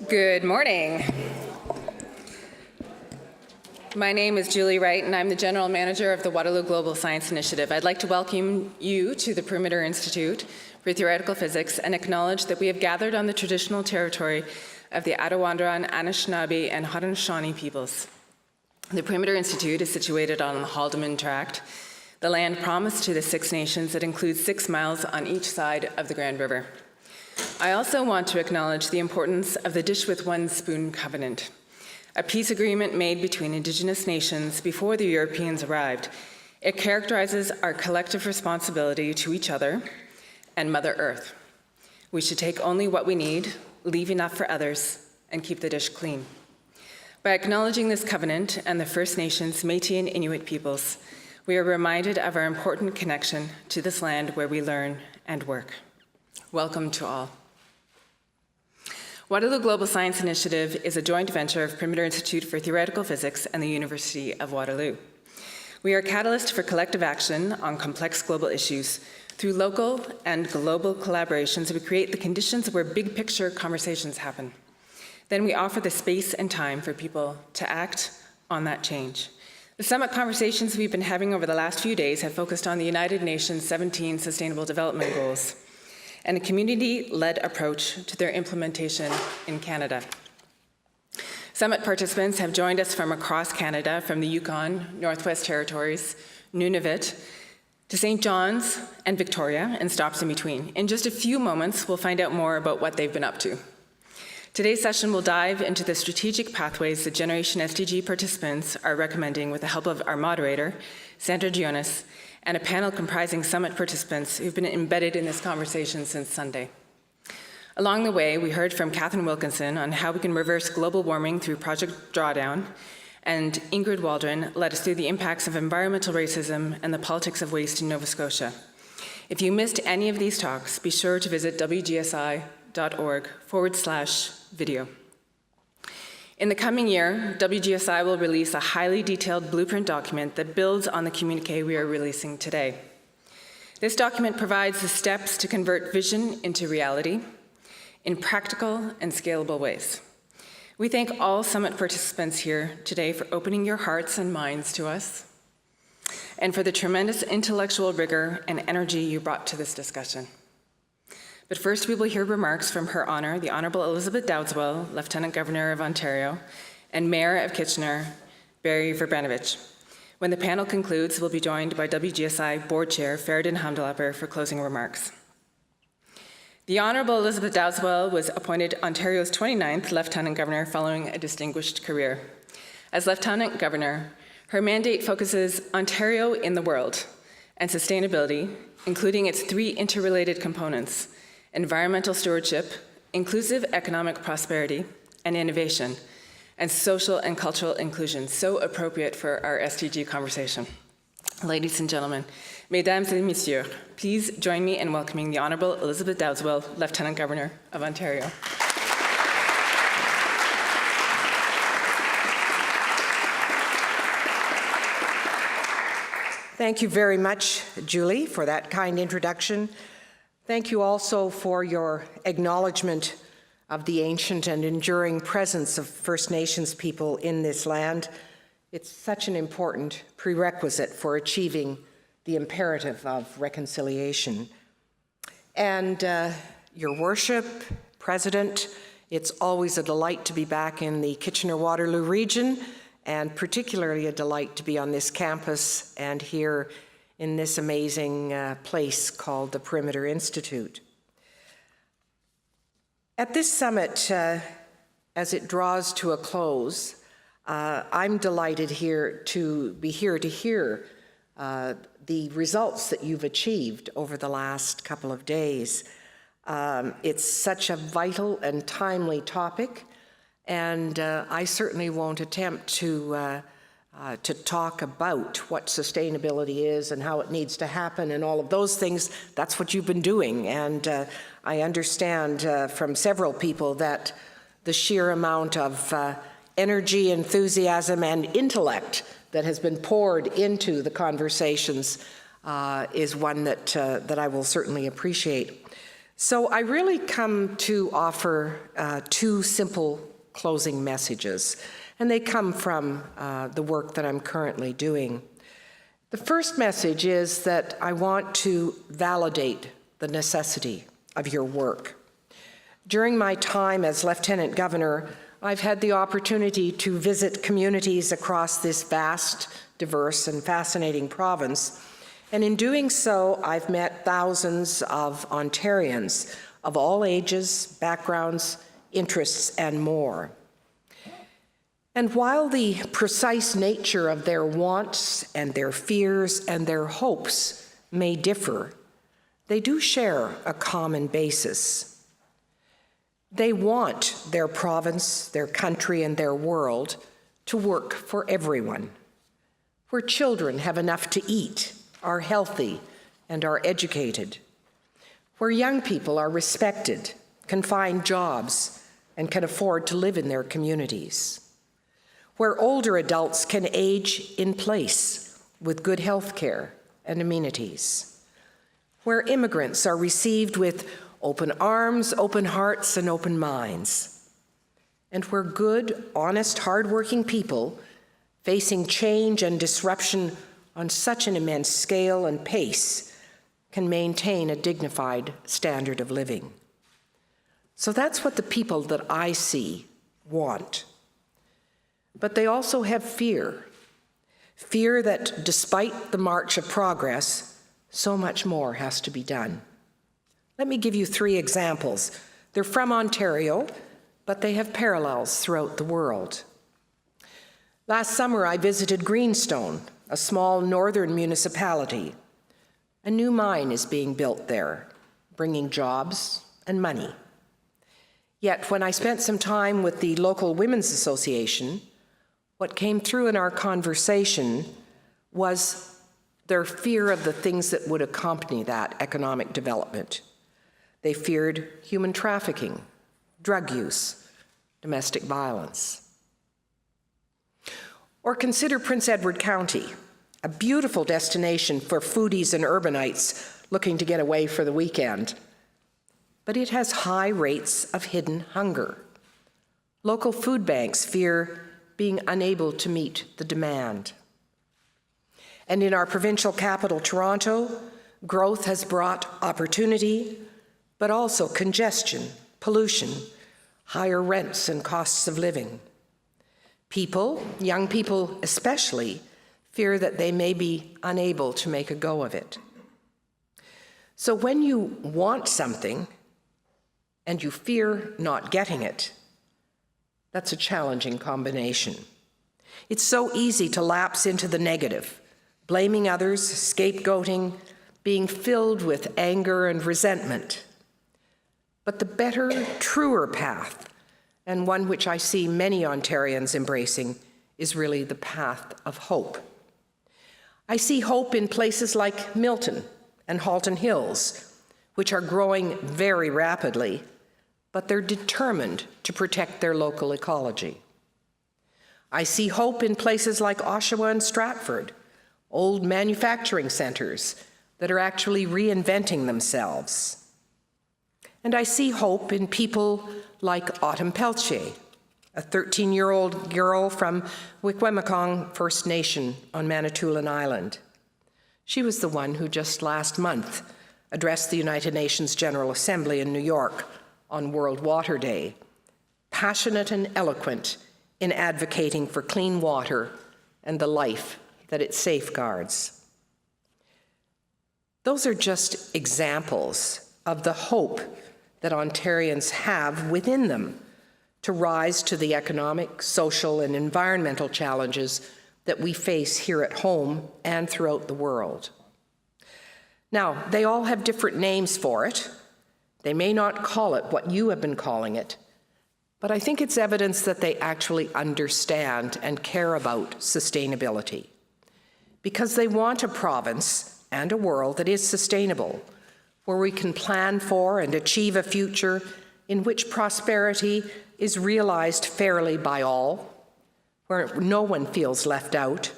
Good morning. My name is Julie Wright, and I'm the General Manager of the Waterloo Global Science Initiative. I'd like to welcome you to the Perimeter Institute for Theoretical Physics and acknowledge that we have gathered on the traditional territory of the Attawandaron, Anishinaabe, and Haudenosaunee peoples. The Perimeter Institute is situated on the Haldimand Tract, the land promised to the Six Nations that includes 6 miles on each side of the Grand River. I also want to acknowledge the importance of the Dish with One Spoon Covenant, a peace agreement made between Indigenous nations before the Europeans arrived. It characterizes our collective responsibility to each other and Mother Earth. We should take only what we need, leave enough for others, and keep the dish clean. By acknowledging this covenant and the First Nations, Métis, and Inuit peoples, we are reminded of our important connection to this land where we learn and work. Welcome to all. Waterloo Global Science Initiative is a joint venture of Perimeter Institute for Theoretical Physics and the University of Waterloo. We are a catalyst for collective action on complex global issues. Through local and global collaborations, we create the conditions where big picture conversations happen. Then we offer the space and time for people to act on that change. The summit conversations we've been having over the last few days have focused on the United Nations 17 Sustainable Development Goals and a community-led approach to their implementation in Canada. Summit participants have joined us from across Canada, from the Yukon, Northwest Territories, Nunavut, to St. John's and Victoria, and stops in between. In just a few moments, we'll find out more about what they've been up to. Today's session will dive into the strategic pathways the Generation SDG participants are recommending with the help of our moderator, Sandra Gionas, and a panel comprising summit participants who've been embedded in this conversation since Sunday. Along the way, we heard from Catherine Wilkinson on how we can reverse global warming through Project Drawdown, and Ingrid Waldron led us through the impacts of environmental racism and the politics of waste in Nova Scotia. If you missed any of these talks, be sure to visit wgsi.org/video. In the coming year, WGSI will release a highly detailed blueprint document that builds on the communique we are releasing today. This document provides the steps to convert vision into reality in practical and scalable ways. We thank all summit participants here today for opening your hearts and minds to us, and for the tremendous intellectual rigor and energy you brought to this discussion. But first, we will hear remarks from Her Honour, the Honourable Elizabeth Dowdeswell, Lieutenant Governor of Ontario, and Mayor of Kitchener, Vrbanovic. When the panel concludes, we'll be joined by WGSI Board Chair Feridun Hamdullahpur for closing remarks. The Honourable Elizabeth Dowdeswell was appointed Ontario's 29th Lieutenant Governor following a distinguished career. As Lieutenant Governor, her mandate focuses Ontario in the world and sustainability, including its 3 interrelated components: environmental stewardship, inclusive economic prosperity and innovation, and social and cultural inclusion, so appropriate for our SDG conversation. Ladies and gentlemen, mesdames et messieurs, please join me in welcoming the Honourable Elizabeth Dowdeswell, Lieutenant Governor of Ontario. Thank you very much, Julie, for that kind introduction. Thank you also for your acknowledgement of the ancient and enduring presence of First Nations people in this land. It's such an important prerequisite for achieving the imperative of reconciliation. And Your Worship, President, it's always a delight to be back in the Kitchener-Waterloo region, and particularly a delight to be on this campus and here in this amazing place called the Perimeter Institute. At this summit, as it draws to a close, I'm delighted to hear the results that you've achieved over the last couple of days. It's such a vital and timely topic, and I certainly won't attempt to talk about what sustainability is and how it needs to happen and all of those things. That's what you've been doing, and I understand from several people that the sheer amount of energy, enthusiasm, and intellect that has been poured into the conversations is one that I will certainly appreciate. So I really come to offer two simple closing messages, and they come from the work that I'm currently doing. The first message is that I want to validate the necessity of your work. During my time as Lieutenant Governor, I've had the opportunity to visit communities across this vast, diverse, and fascinating province. And in doing so, I've met thousands of Ontarians of all ages, backgrounds, interests, and more. And while the precise nature of their wants and their fears and their hopes may differ, they do share a common basis. They want their province, their country, and their world to work for everyone, where children have enough to eat, are healthy, and are educated, where young people are respected, can find jobs, and can afford to live in their communities, where older adults can age in place with good health care and amenities, where immigrants are received with open arms, open hearts, and open minds, and where good, honest, hardworking people facing change and disruption on such an immense scale and pace can maintain a dignified standard of living. So that's what the people that I see want. But they also have fear. Fear that despite the march of progress, so much more has to be done. Let me give you 3 examples. They're from Ontario, but they have parallels throughout the world. Last summer, I visited Greenstone, a small northern municipality. A new mine is being built there, bringing jobs and money. Yet when I spent some time with the local Women's Association, what came through in our conversation was their fear of the things that would accompany that economic development. They feared human trafficking, drug use, domestic violence. Or consider Prince Edward County, a beautiful destination for foodies and urbanites looking to get away for the weekend. But it has high rates of hidden hunger. Local food banks fear being unable to meet the demand. And in our provincial capital, Toronto, growth has brought opportunity, but also congestion, pollution, higher rents and costs of living. People, young people especially, fear that they may be unable to make a go of it. So when you want something and you fear not getting it, that's a challenging combination. It's so easy to lapse into the negative, blaming others, scapegoating, being filled with anger and resentment. But the better, truer path, and one which I see many Ontarians embracing, is really the path of hope. I see hope in places like Milton and Halton Hills, which are growing very rapidly, but they're determined to protect their local ecology. I see hope in places like Oshawa and Stratford, old manufacturing centers that are actually reinventing themselves. And I see hope in people like Autumn Peltier, a 13-year-old girl from Wikwemikong First Nation on Manitoulin Island. She was the one who just last month addressed the United Nations General Assembly in New York on World Water Day, passionate and eloquent in advocating for clean water and the life that it safeguards. Those are just examples of the hope that Ontarians have within them to rise to the economic, social, and environmental challenges that we face here at home and throughout the world. Now, they all have different names for it. They may not call it what you have been calling it, but I think it's evidence that they actually understand and care about sustainability, because they want a province and a world that is sustainable, where we can plan for and achieve a future in which prosperity is realized fairly by all, where no one feels left out,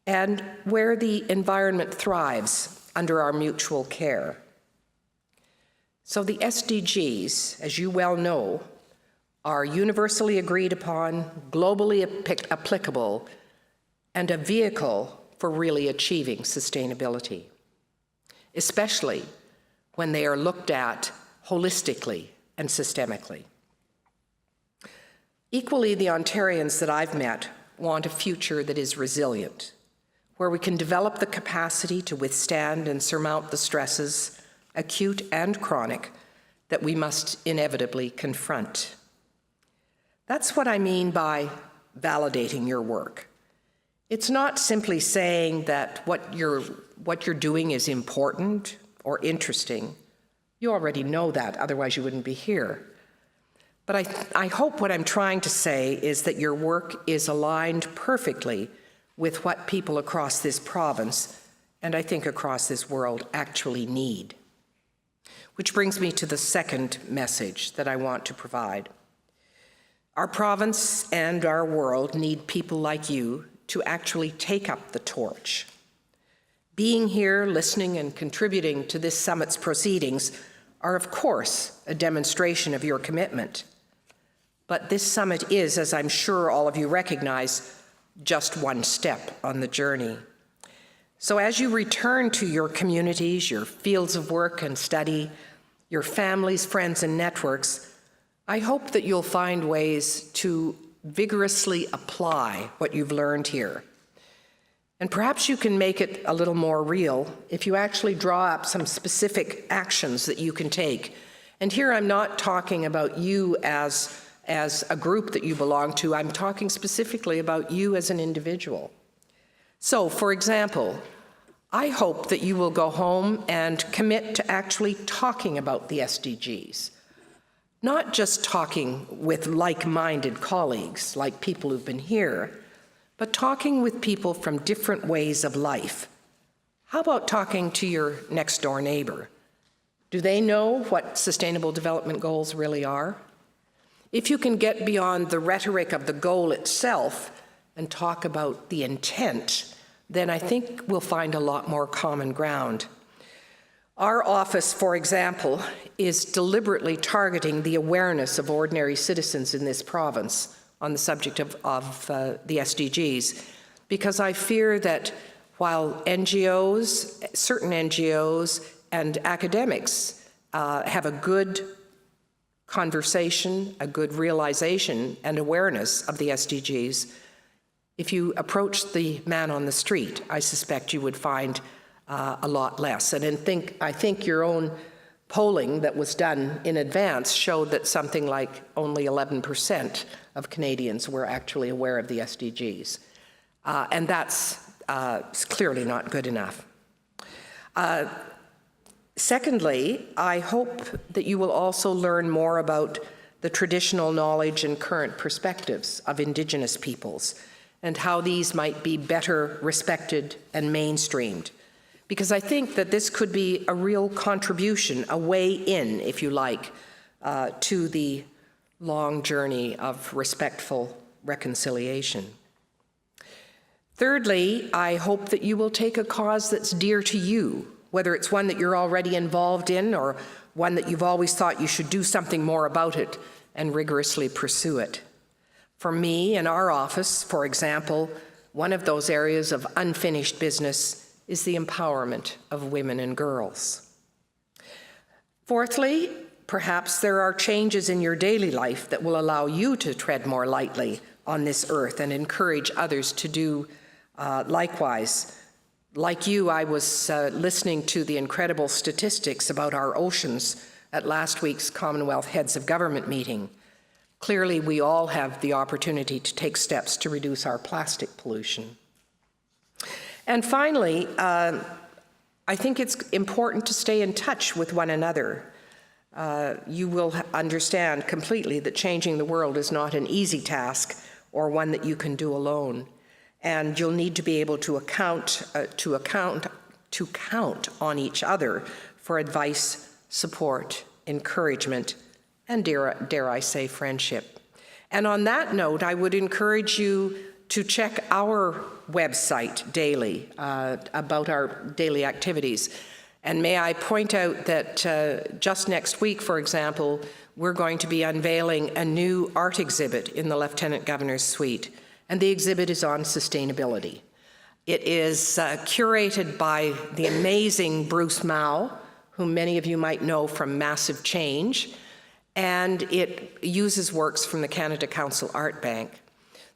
and where the environment thrives under our mutual care. So the SDGs, as you well know, are universally agreed upon, globally applicable, and a vehicle for really achieving sustainability, especially when they are looked at holistically and systemically. Equally, the Ontarians that I've met want a future that is resilient, where we can develop the capacity to withstand and surmount the stresses, acute and chronic, that we must inevitably confront. That's what I mean by validating your work. It's not simply saying that what you're doing is important or interesting. You already know that, otherwise you wouldn't be here. But I hope what I'm trying to say is that your work is aligned perfectly with what people across this province, and I think across this world, actually need. Which brings me to the second message that I want to provide. Our province and our world need people like you to actually take up the torch. Being here, listening, and contributing to this summit's proceedings are, of course, a demonstration of your commitment. But this summit is, as I'm sure all of you recognize, just one step on the journey. So as you return to your communities, your fields of work and study, your families, friends, and networks, I hope that you'll find ways to vigorously apply what you've learned here. And perhaps you can make it a little more real if you actually draw up some specific actions that you can take. And here I'm not talking about you as a group that you belong to, I'm talking specifically about you as an individual. So, for example, I hope that you will go home and commit to actually talking about the SDGs. Not just talking with like-minded colleagues, like people who've been here, but talking with people from different ways of life. How about talking to your next-door neighbor? Do they know what Sustainable Development Goals really are? If you can get beyond the rhetoric of the goal itself and talk about the intent, then I think we'll find a lot more common ground. Our office, for example, is deliberately targeting the awareness of ordinary citizens in this province on the subject of the SDGs, because I fear that while NGOs, certain NGOs and academics have a good conversation, a good realization and awareness of the SDGs, if you approach the man on the street, I suspect you would find a lot less. And I think your own polling that was done in advance showed that something like only 11% of Canadians were actually aware of the SDGs. And that's clearly not good enough. Secondly, I hope that you will also learn more about the traditional knowledge and current perspectives of Indigenous peoples and how these might be better respected and mainstreamed. Because I think that this could be a real contribution, a way in, if you like, to the long journey of respectful reconciliation. Thirdly, I hope that you will take a cause that's dear to you, whether it's one that you're already involved in or one that you've always thought you should do something more about it and rigorously pursue it. For me and our office, for example, one of those areas of unfinished business is the empowerment of women and girls. Fourthly, perhaps there are changes in your daily life that will allow you to tread more lightly on this earth and encourage others to do likewise. Like you, I was listening to the incredible statistics about our oceans at last week's Commonwealth Heads of Government meeting. Clearly, we all have the opportunity to take steps to reduce our plastic pollution. And finally, I think it's important to stay in touch with one another. You will understand completely that changing the world is not an easy task or one that you can do alone. And you'll need to be able to count on each other for advice, support, encouragement, and dare I say, friendship. And on that note, I would encourage you to check our website daily about our daily activities. And may I point out that just next week, for example, we're going to be unveiling a new art exhibit in the Lieutenant Governor's Suite, and the exhibit is on sustainability. It is curated by the amazing Bruce Mao, whom many of you might know from Massive Change, and it uses works from the Canada Council Art Bank.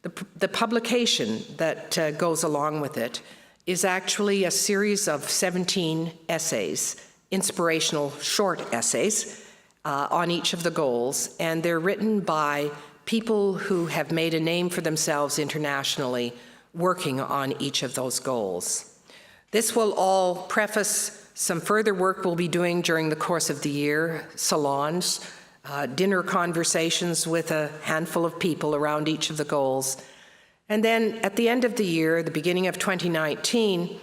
The publication that goes along with it is actually a series of 17 essays, inspirational short essays, on each of the goals, and they're written by people who have made a name for themselves internationally working on each of those goals. This will all preface some further work we'll be doing during the course of the year, salons, dinner conversations with a handful of people around each of the goals. And then at the end of the year, the beginning of 2019,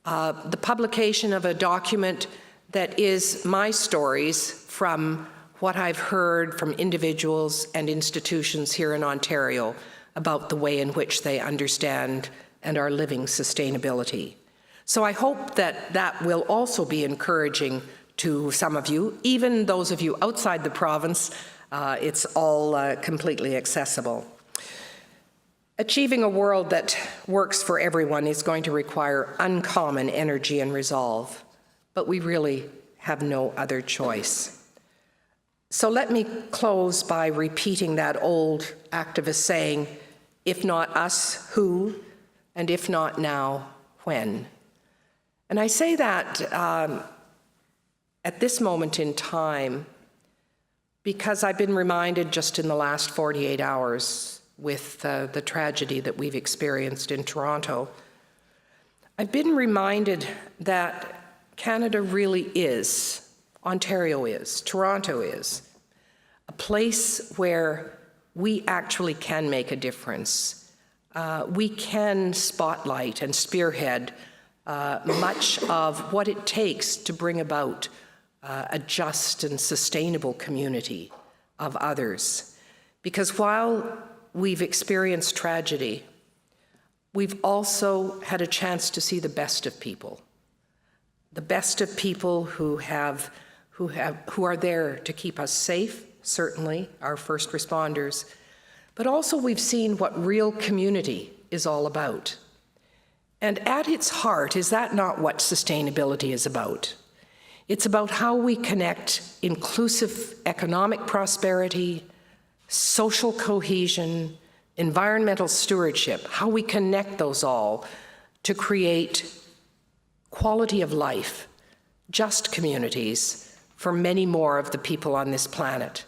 the publication of a document that is my stories from what I've heard from individuals and institutions here in Ontario about the way in which they understand and are living sustainability. So I hope that that will also be encouraging to some of you, even those of you outside the province. It's all completely accessible. Achieving a world that works for everyone is going to require uncommon energy and resolve, but we really have no other choice. So let me close by repeating that old activist saying, if not us, who? And if not now, when? And I say that at this moment in time because I've been reminded just in the last 48 hours with the tragedy that we've experienced in Toronto, I've been reminded that Canada really is, Ontario is, Toronto is, a place where we actually can make a difference. We can spotlight and spearhead much of what it takes to bring about a just and sustainable community of others. Because while we've experienced tragedy, we've also had a chance to see the best of people. The best of people who are there to keep us safe, certainly, our first responders, but also we've seen what real community is all about. And at its heart, is that not what sustainability is about? It's about how we connect inclusive economic prosperity, social cohesion, environmental stewardship, how we connect those all to create quality of life, just communities for many more of the people on this planet.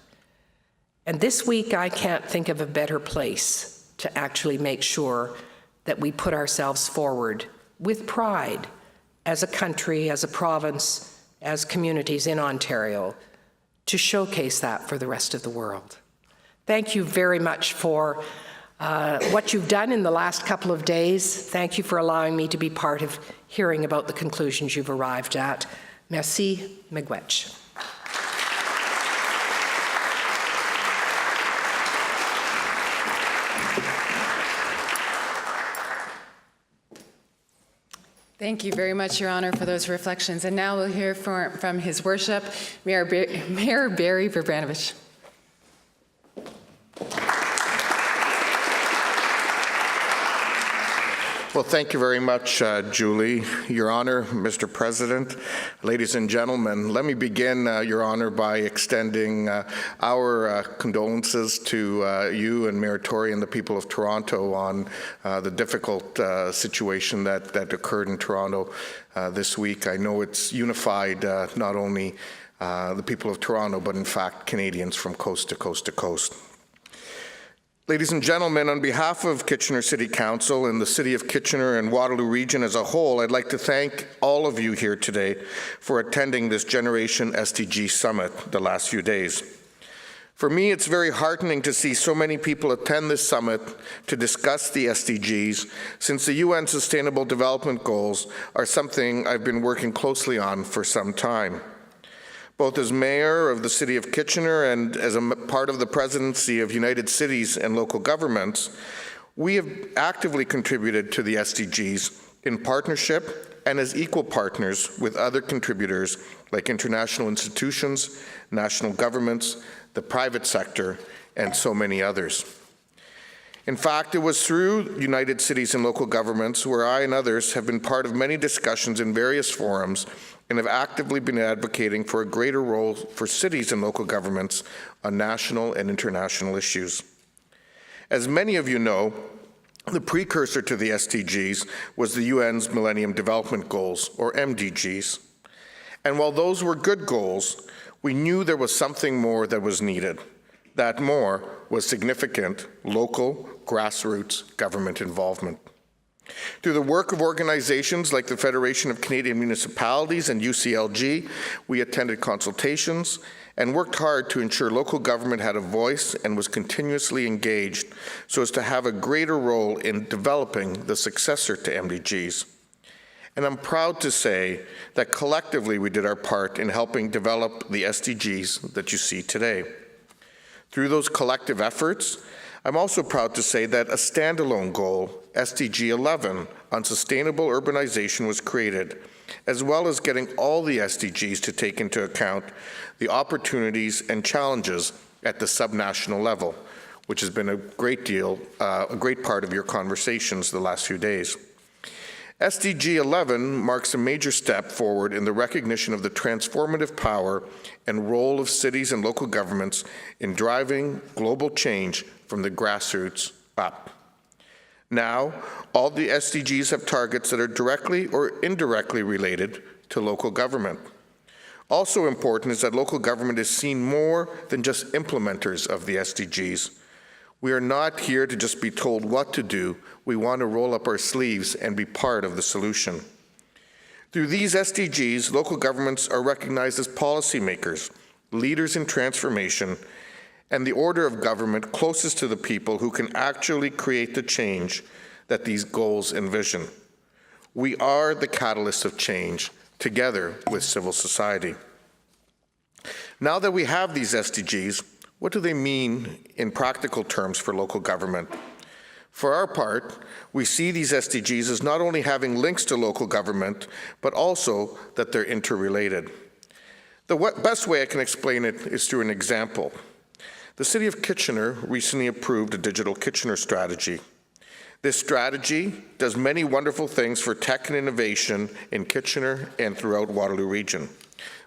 And this week, I can't think of a better place to actually make sure that we put ourselves forward with pride as a country, as a province, as communities in Ontario, to showcase that for the rest of the world. Thank you very much for what you've done in the last couple of days. Thank you for allowing me to be part of hearing about the conclusions you've arrived at. Merci, miigwech. Thank you very much, Your Honour, for those reflections. And now we'll hear from His Worship, Mayor Barry Vrbanovic. Well, thank you very much, Julie. Your Honor, Mr. President, ladies and gentlemen, let me begin, Your Honor, by extending our condolences to you and Mayor Tory and the people of Toronto on the difficult situation that occurred in Toronto this week. I know it's unified not only the people of Toronto, but in fact Canadians from coast to coast to coast. Ladies and gentlemen, on behalf of Kitchener City Council and the City of Kitchener and Waterloo region as a whole, I'd like to thank all of you here today for attending this Generation SDG Summit the last few days. For me, it's very heartening to see so many people attend this summit to discuss the SDGs, since the UN Sustainable Development Goals are something I've been working closely on for some time. Both as mayor of the City of Kitchener and as a part of the presidency of United Cities and Local Governments, we have actively contributed to the SDGs in partnership and as equal partners with other contributors like international institutions, national governments, the private sector, and so many others. In fact, it was through United Cities and Local Governments where I and others have been part of many discussions in various forums and have actively been advocating for a greater role for cities and local governments on national and international issues. As many of you know, the precursor to the SDGs was the UN's Millennium Development Goals, or MDGs. And while those were good goals, we knew there was something more that was needed. That more was significant local, grassroots government involvement. Through the work of organizations like the Federation of Canadian Municipalities and UCLG, we attended consultations and worked hard to ensure local government had a voice and was continuously engaged so as to have a greater role in developing the successor to MDGs. And I'm proud to say that collectively we did our part in helping develop the SDGs that you see today. Through those collective efforts, I'm also proud to say that a standalone goal, SDG 11, on sustainable urbanization was created, as well as getting all the SDGs to take into account the opportunities and challenges at the subnational level, which has been a great part of your conversations the last few days. SDG 11 marks a major step forward in the recognition of the transformative power and role of cities and local governments in driving global change from the grassroots up. Now, all the SDGs have targets that are directly or indirectly related to local government. Also important is that local government is seen more than just implementers of the SDGs. We are not here to just be told what to do. We want to roll up our sleeves and be part of the solution. Through these SDGs, local governments are recognized as policymakers, leaders in transformation, and the order of government closest to the people who can actually create the change that these goals envision. We are the catalyst of change, together with civil society. Now that we have these SDGs, what do they mean in practical terms for local government? For our part, we see these SDGs as not only having links to local government, but also that they're interrelated. The best way I can explain it is through an example. The City of Kitchener recently approved a digital Kitchener strategy. This strategy does many wonderful things for tech and innovation in Kitchener and throughout Waterloo region,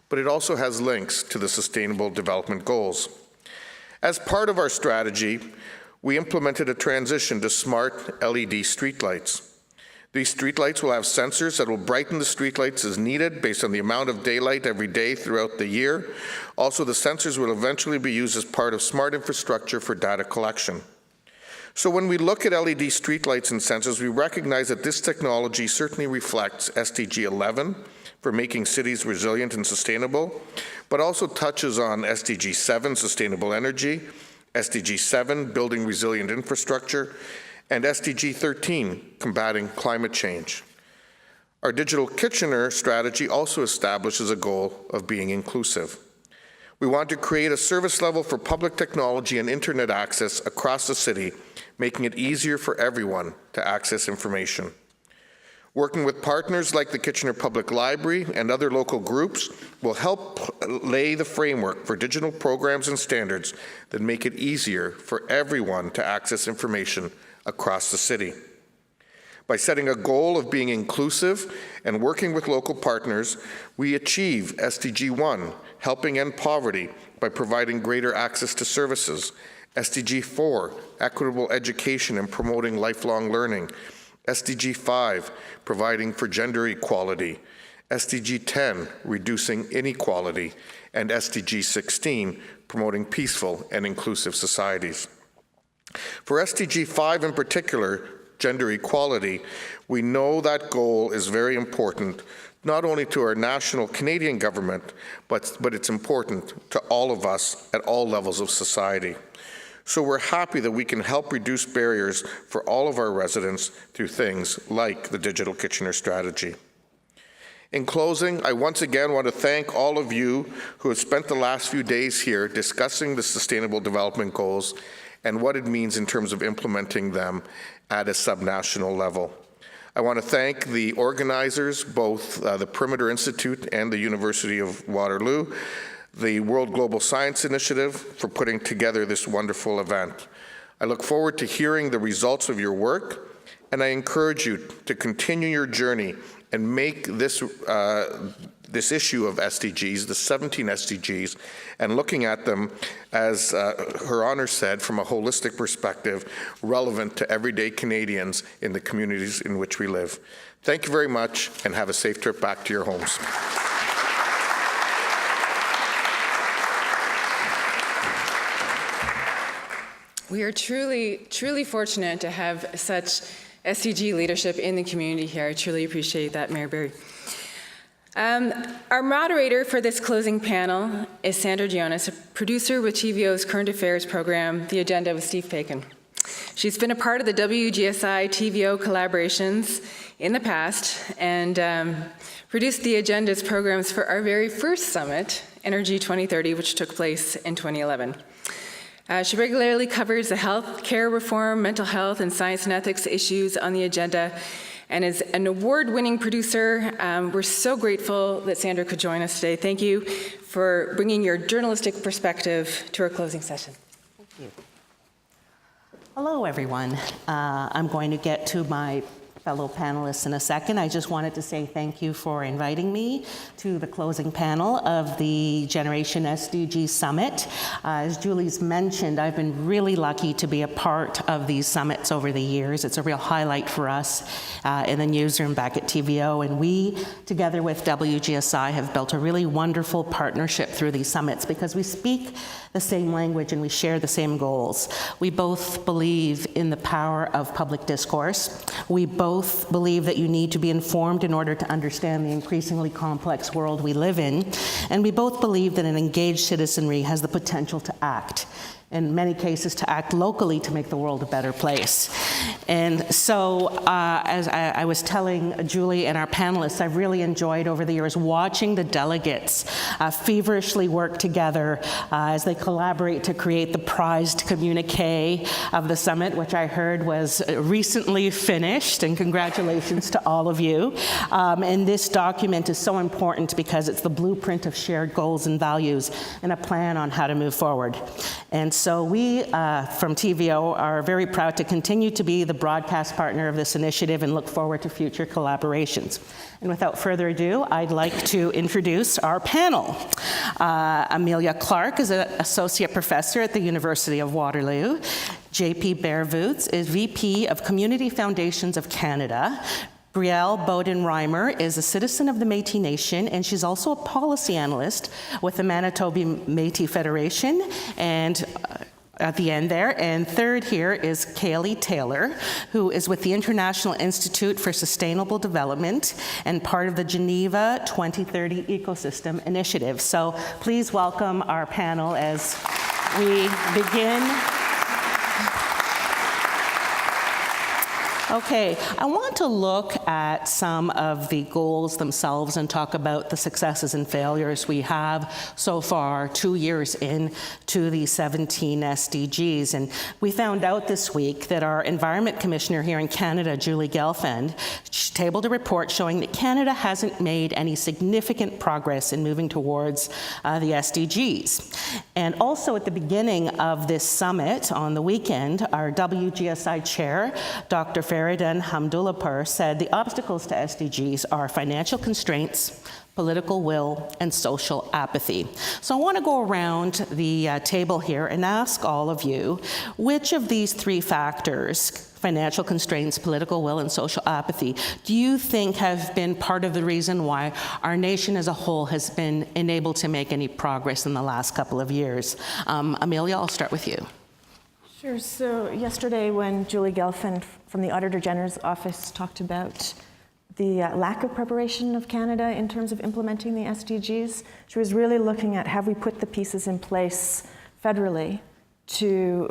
but it also has links to the Sustainable Development Goals. As part of our strategy, we implemented a transition to smart LED streetlights. These streetlights will have sensors that will brighten the streetlights as needed based on the amount of daylight every day throughout the year. Also, the sensors will eventually be used as part of smart infrastructure for data collection. So when we look at LED streetlights and sensors, we recognize that this technology certainly reflects SDG 11 for making cities resilient and sustainable, but also touches on SDG 7, sustainable energy, SDG 7, building resilient infrastructure, and SDG 13, combating climate change. Our Digital Kitchener strategy also establishes a goal of being inclusive. We want to create a service level for public technology and internet access across the city, making it easier for everyone to access information. Working with partners like the Kitchener Public Library and other local groups will help lay the framework for digital programs and standards that make it easier for everyone to access information across the city. By setting a goal of being inclusive and working with local partners, we achieve SDG 1, helping end poverty by providing greater access to services, SDG 4, equitable education and promoting lifelong learning, SDG 5, providing for gender equality, SDG 10, reducing inequality, and SDG 16, promoting peaceful and inclusive societies. For SDG 5 in particular, gender equality, we know that goal is very important, not only to our national Canadian government, but it's important to all of us at all levels of society. So we're happy that we can help reduce barriers for all of our residents through things like the Digital Kitchener strategy. In closing, I once again want to thank all of you who have spent the last few days here discussing the Sustainable Development Goals and what it means in terms of implementing them at a subnational level. I want to thank the organizers, both the Perimeter Institute and the University of Waterloo, the World Global Science Initiative, for putting together this wonderful event. I look forward to hearing the results of your work, and I encourage you to continue your journey and make this issue of SDGs, the 17 SDGs, and looking at them, as Her Honour said, from a holistic perspective, relevant to everyday Canadians in the communities in which we live. Thank you very much, and have a safe trip back to your homes. We are truly fortunate to have such SDG leadership in the community here. I truly appreciate that, Mayor Barry. Our moderator for this closing panel is Sandra Gionas, a producer with TVO's Current Affairs program, The Agenda with Steve Paikin. She's been a part of the WGSI TVO collaborations in the past and produced The Agenda's programs for our very first summit, Energy 2030, which took place in 2011. She regularly covers the health care reform, mental health, and science and ethics issues on the agenda, and is an award-winning producer. We're so grateful that Sandra could join us today. Thank you for bringing your journalistic perspective to our closing session. Thank you. Hello, everyone. I'm going to get to my fellow panelists in a second. I just wanted to say thank you for inviting me to the closing panel of the Generation SDG Summit. As Julie's mentioned, I've been really lucky to be a part of these summits over the years. It's a real highlight for us in the newsroom back at TVO, and we, together with WGSI, have built a really wonderful partnership through these summits because we speak the same language and we share the same goals. We both believe in the power of public discourse. We both believe that you need to be informed in order to understand the increasingly complex world we live in. And we both believe that an engaged citizenry has the potential to act, in many cases to act locally to make the world a better place. And so, as I was telling Julie and our panelists, I've really enjoyed over the years watching the delegates feverishly work together as they collaborate to create the prized communique of the summit, which I heard was recently finished, and congratulations to all of you. And this document is so important because it's the blueprint of shared goals and values and a plan on how to move forward. And so we, from TVO, are very proud to continue to be the broadcast partner of this initiative and look forward to future collaborations. And without further ado, I'd like to introduce our panel. Amelia Clarke is an associate professor at the University of Waterloo. JP Bervoets is VP of Community Foundations of Canada. Brielle Beaudin-Reimer is a citizen of the Métis Nation, and she's also a policy analyst with the Manitoba Métis Federation, and at the end there. And third here is Kaylee Taylor, who is with the International Institute for Sustainable Development and part of the Geneva 2030 Ecosystem Initiative. So please welcome our panel as we begin. Okay, I want to look at some of the goals themselves and talk about the successes and failures we have so far 2 years into the 17 SDGs. And we found out this week that our Environment Commissioner here in Canada, Julie Gelfand, tabled a report showing that Canada hasn't made any significant progress in moving towards the SDGs. And also at the beginning of this summit on the weekend, our WGSI chair, Dr. Feridun Hamdullahpur, said the obstacles to SDGs are financial constraints, political will, and social apathy. So I want to go around the table here and ask all of you, which of these three factors, financial constraints, political will, and social apathy, do you think have been part of the reason why our nation as a whole has been unable to make any progress in the last couple of years? Amelia, I'll start with you. Sure. So yesterday when Julie Gelfand from the Auditor General's office talked about the lack of preparation of Canada in terms of implementing the SDGs, she was really looking at, have we put the pieces in place federally to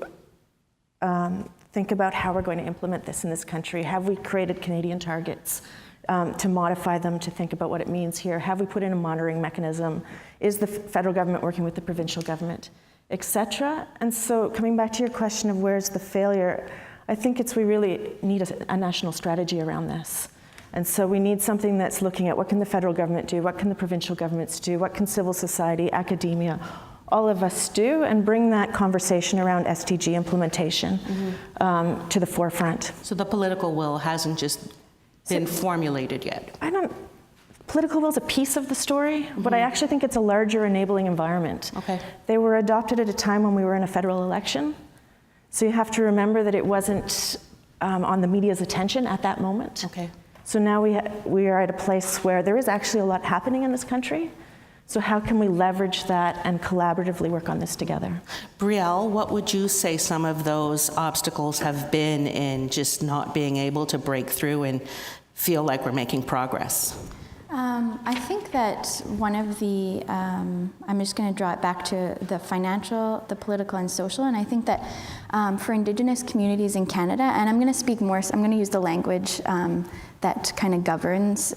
think about how we're going to implement this in this country? Have we created Canadian targets to modify them to think about what it means here? Have we put in a monitoring mechanism? Is the federal government working with the provincial government, etc.? And so coming back to your question of where's the failure, I think we really need a national strategy around this. And so we need something that's looking at what can the federal government do, what can the provincial governments do, what can civil society, academia, all of us do, and bring that conversation around SDG implementation to the forefront. So the political will hasn't just been formulated yet? Political will is a piece of the story, but I actually think it's a larger enabling environment. Okay. They were adopted at a time when we were in a federal election. So you have to remember that it wasn't on the media's attention at that moment. Okay. So now we are at a place where there is actually a lot happening in this country. So how can we leverage that and collaboratively work on this together? Brielle, what would you say some of those obstacles have been in just not being able to break through and feel like we're making progress? I think that one of the, I'm just going to draw it back to the financial, the political, and social, and I think that for Indigenous communities in Canada, and I'm going to speak more, so I'm going to use the language that kind of governs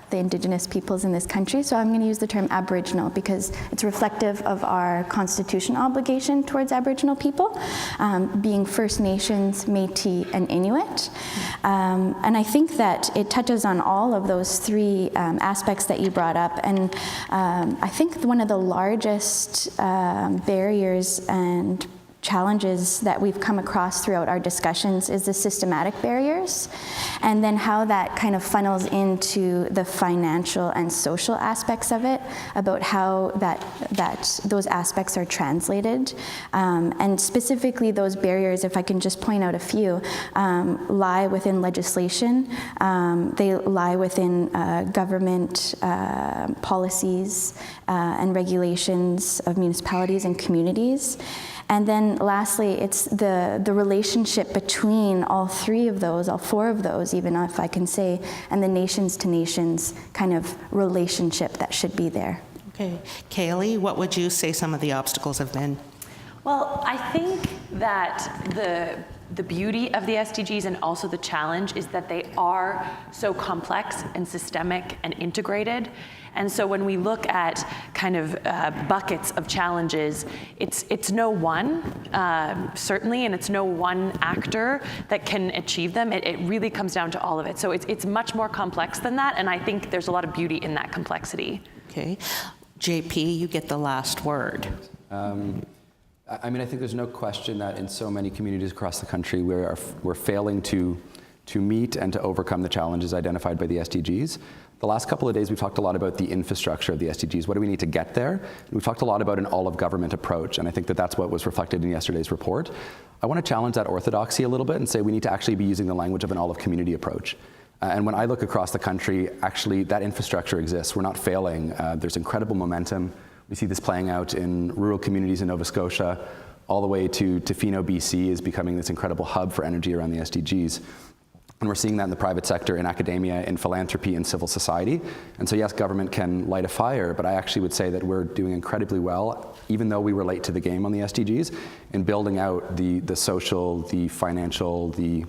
the Indigenous peoples in this country, so I'm going to use the term Aboriginal because it's reflective of our constitutional obligation towards Aboriginal people, being First Nations, Métis, and Inuit. And I think that it touches on all of those three aspects that you brought up, and I think one of the largest barriers and challenges that we've come across throughout our discussions is the systematic barriers, and then how that kind of funnels into the financial and social aspects of it, about how those aspects are translated. And specifically those barriers, if I can just point out a few, lie within legislation, they lie within government policies and regulations of municipalities and communities. And then lastly, it's the relationship between all three of those, all four of those, even if I can say, and the nations to nations kind of relationship that should be there. Okay. Kaylee, what would you say some of the obstacles have been? Well, I think that the beauty of the SDGs and also the challenge is that they are so complex and systemic and integrated. And so when we look at kind of buckets of challenges, it's no one, certainly, and it's no one actor that can achieve them. It really comes down to all of it. So it's much more complex than that, and I think there's a lot of beauty in that complexity. Okay. JP, you get the last word. I mean, I think there's no question that in so many communities across the country, we're failing to meet and to overcome the challenges identified by the SDGs. The last couple of days, we've talked a lot about the infrastructure of the SDGs. What do we need to get there? And we've talked a lot about an all-of-government approach, and I think that that's what was reflected in yesterday's report. I want to challenge that orthodoxy a little bit and say we need to actually be using the language of an all-of-community approach. And when I look across the country, actually, that infrastructure exists. We're not failing. There's incredible momentum. We see this playing out in rural communities in Nova Scotia, all the way to Tofino, BC is becoming this incredible hub for energy around the SDGs. And we're seeing that in the private sector, in academia, in philanthropy, in civil society. And so yes, government can light a fire, but I actually would say that we're doing incredibly well, even though we were late to the game on the SDGs, in building out the social, the financial, the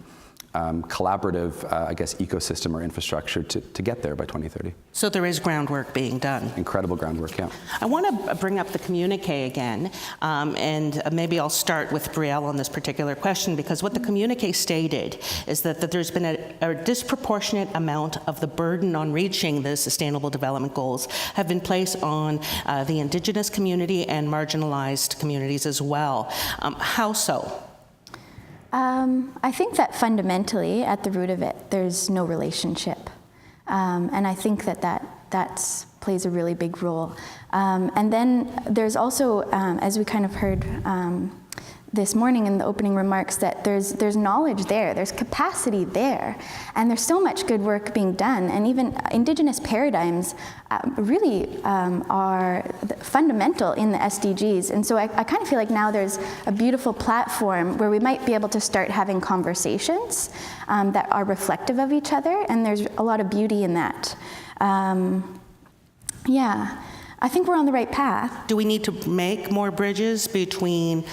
collaborative, I guess, ecosystem or infrastructure to get there by 2030. So there is groundwork being done. Incredible groundwork, yeah. I want to bring up the communique again, and maybe I'll start with Brielle on this particular question, because what the communique stated is that there's been a disproportionate amount of the burden on reaching the Sustainable Development Goals have been placed on the Indigenous community and marginalized communities as well. How so? I think that fundamentally, at the root of it, there's no relationship. And I think that plays a really big role. And then there's also, as we kind of heard this morning in the opening remarks, that there's knowledge there, there's capacity there, and there's so much good work being done. And even Indigenous paradigms really are fundamental in the SDGs. And so I kind of feel like now there's a beautiful platform where we might be able to start having conversations that are reflective of each other, and there's a lot of beauty in that. Yeah, I think we're on the right path. Do we need to make more bridges between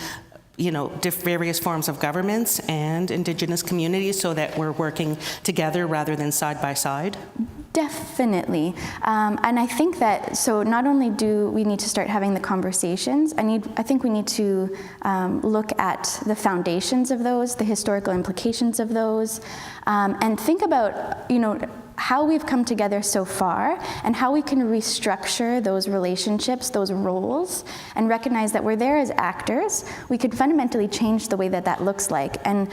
various forms of governments and Indigenous communities so that we're working together rather than side by side? Definitely. And I think that, so not only do we need to start having the conversations, I think we need to look at the foundations of those, the historical implications of those, and think about, how we've come together so far and how we can restructure those relationships, those roles, and recognize that we're there as actors. We could fundamentally change the way that that looks like, and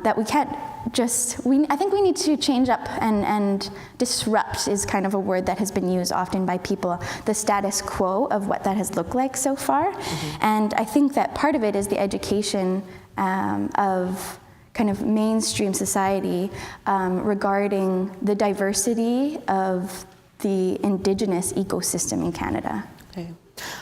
that we can't just, I think we need to change up and disrupt is kind of a word that has been used often by people, the status quo of what that has looked like so far. And I think that part of it is the education of kind of mainstream society regarding the diversity of the Indigenous ecosystem in Canada. Okay.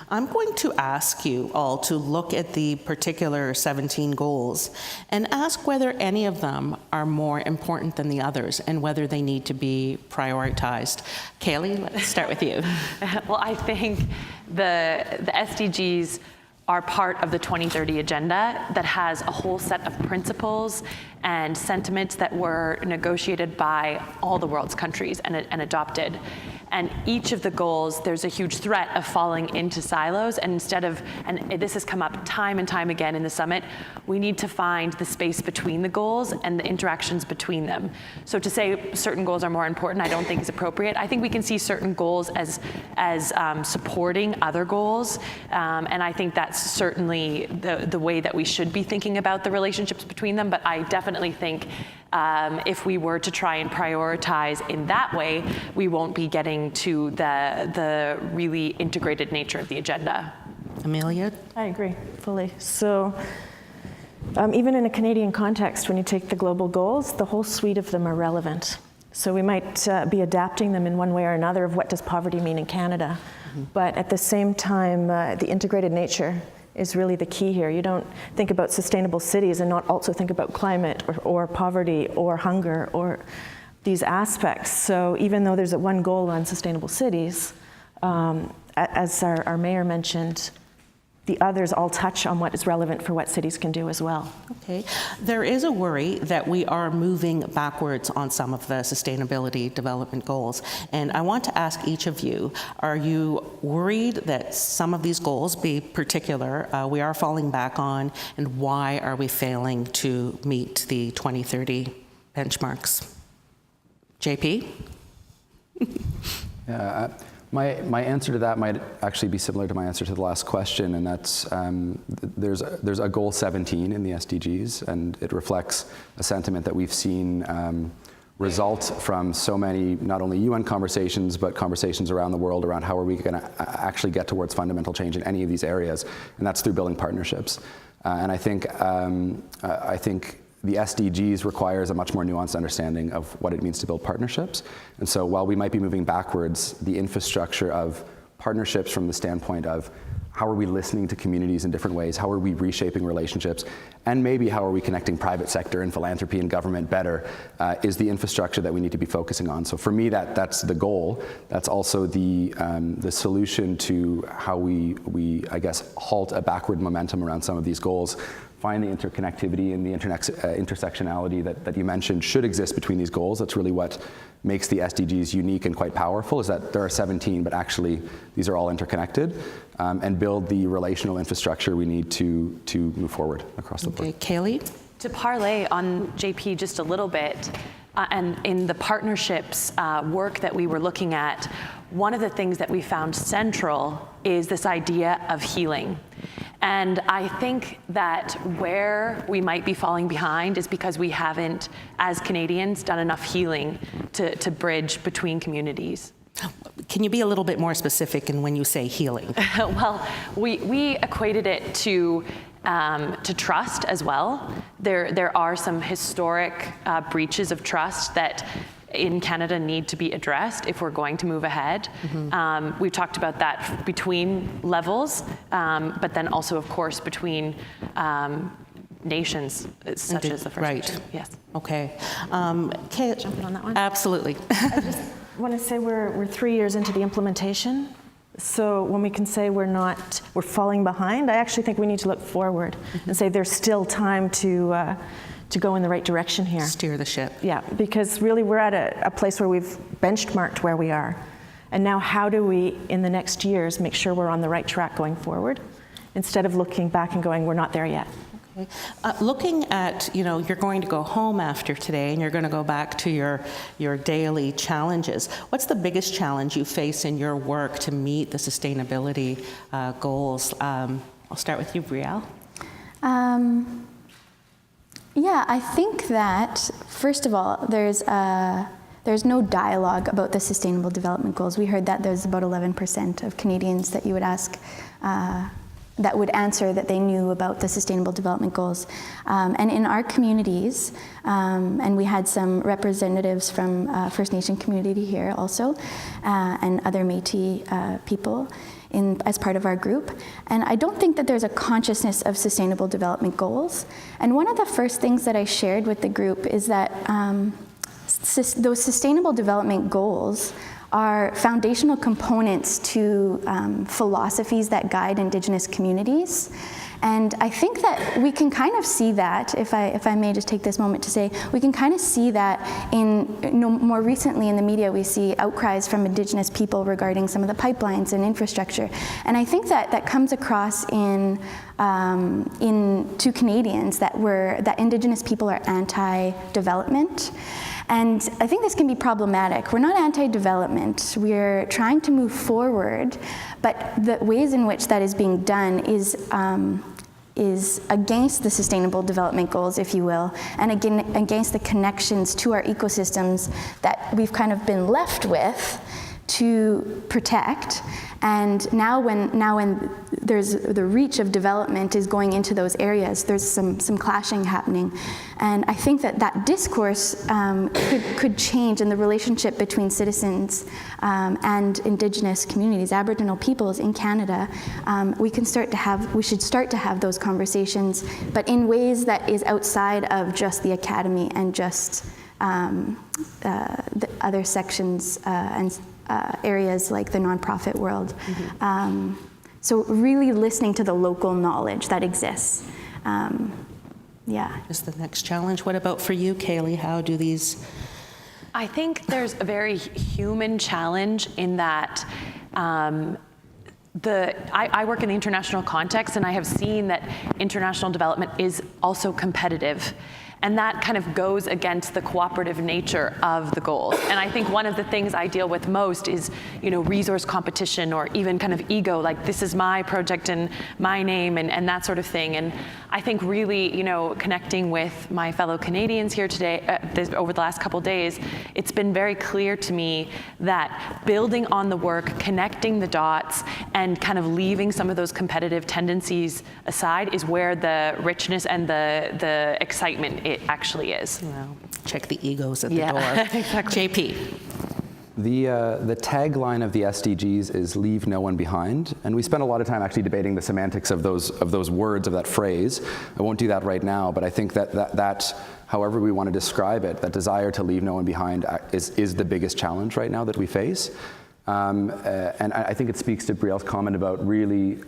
I'm going to ask you all to look at the particular 17 goals and ask whether any of them are more important than the others and whether they need to be prioritized. Kaylee, let's start with you. Well, I think the SDGs are part of the 2030 agenda that has a whole set of principles and sentiments that were negotiated by all the world's countries and adopted. And each of the goals, there's a huge threat of falling into silos, and instead of, and this has come up time and time again in the summit, we need to find the space between the goals and the interactions between them. So to say certain goals are more important, I don't think is appropriate. I think we can see certain goals as supporting other goals, and I think that's certainly the way that we should be thinking about the relationships between them, but I definitely think if we were to try and prioritize in that way, we won't be getting to the really integrated nature of the agenda. Amelia? I agree fully. So even in a Canadian context, when you take the global goals, the whole suite of them are relevant. So we might be adapting them in one way or another of what does poverty mean in Canada. But at the same time, the integrated nature is really the key here. You don't think about sustainable cities and not also think about climate or poverty or hunger or these aspects. So even though there's one goal on sustainable cities, as our mayor mentioned, the others all touch on what is relevant for what cities can do as well. Okay. There is a worry that we are moving backwards on some of the sustainability development goals. And I want to ask each of you, are you worried that some of these goals, be particular, we are falling back on, and why are we failing to meet the 2030 benchmarks? JP? Yeah, my answer to that might actually be similar to my answer to the last question, and that's there's a goal 17 in the SDGs, and it reflects a sentiment that we've seen result from so many, not only UN conversations, but conversations around the world around how are we going to actually get towards fundamental change in any of these areas, and that's through building partnerships. And I think the SDGs requires a much more nuanced understanding of what it means to build partnerships. And so while we might be moving backwards, the infrastructure of partnerships from the standpoint of how are we listening to communities in different ways, how are we reshaping relationships, and maybe how are we connecting private sector and philanthropy and government better, is the infrastructure that we need to be focusing on. So for me, that's the goal. That's also the solution to how we I guess, halt a backward momentum around some of these goals. Find the interconnectivity and the intersectionality that you mentioned should exist between these goals. That's really what makes the SDGs unique and quite powerful, is that there are 17, but actually these are all interconnected, and build the relational infrastructure we need to move forward across the board. Okay, Kaylee? To parlay on JP just a little bit, and in the partnerships work that we were looking at, one of the things that we found central is this idea of healing. And I think that where we might be falling behind is because we haven't, as Canadians, done enough healing to bridge between communities. Can you be a little bit more specific in when you say healing? Well, we equated it to trust as well. There are some historic breaches of trust that in Canada need to be addressed if we're going to move ahead. We've talked about that between levels, but then also, of course, between nations, such as the First Nation. Yes. Okay. Jumping on that one? Absolutely. I just want to say we're 3 years into the implementation. So when we can say we're falling behind, I actually think we need to look forward and say there's still time to go in the right direction here. Steer the ship. Yeah, because really we're at a place where we've benchmarked where we are. And now how do we, in the next years, make sure we're on the right track going forward, instead of looking back and going, we're not there yet. Okay. Looking at, you're going to go home after today and you're going to go back to your daily challenges. What's the biggest challenge you face in your work to meet the sustainability goals? I'll start with you, Brielle. Yeah, I think that, first of all, there's no dialogue about the Sustainable Development Goals. We heard that there's about 11% of Canadians that you would ask that would answer that they knew about the Sustainable Development Goals. And in our communities, and we had some representatives from First Nation community here also, and other Métis people as part of our group. And I don't think that there's a consciousness of Sustainable Development Goals. And one of the first things that I shared with the group is that those Sustainable Development Goals are foundational components to philosophies that guide Indigenous communities. And I think that we can kind of see that, if I may just take this moment to say, we can kind of see that more recently in the media, we see outcries from Indigenous people regarding some of the pipelines and infrastructure. And I think that comes across to Canadians that Indigenous people are anti-development. And I think this can be problematic. We're not anti-development. We're trying to move forward, but the ways in which that is being done is against the Sustainable Development Goals, if you will, and again against the connections to our ecosystems that we've kind of been left with to protect. And now when there's the reach of development is going into those areas, there's some clashing happening. And I think that discourse could change in the relationship between citizens and Indigenous communities, Aboriginal peoples in Canada. We should start to have those conversations, but in ways that is outside of just the academy and just the other sections and areas like the nonprofit world. Mm-hmm. So really listening to the local knowledge that exists. Is the next challenge. What about for you, Kaylee? How do these... I think there's a very human challenge in that I work in the international context, and I have seen that international development is also competitive. And that kind of goes against the cooperative nature of the goals. And I think one of the things I deal with most is, resource competition or even kind of ego, like this is my project and my name and that sort of thing. And I think really, connecting with my fellow Canadians here today, over the last couple of days, it's been very clear to me that building on the work, connecting the dots, and kind of leaving some of those competitive tendencies aside is where the richness and the excitement it actually is. Well, check the egos at the door. Exactly. JP. The tagline of the SDGs is "Leave no one behind," and we spent a lot of time actually debating the semantics of those words, of that phrase. I won't do that right now, but I think that however we want to describe it, that desire to leave no one behind is the biggest challenge right now that we face. And I think it speaks to Brielle's comment about really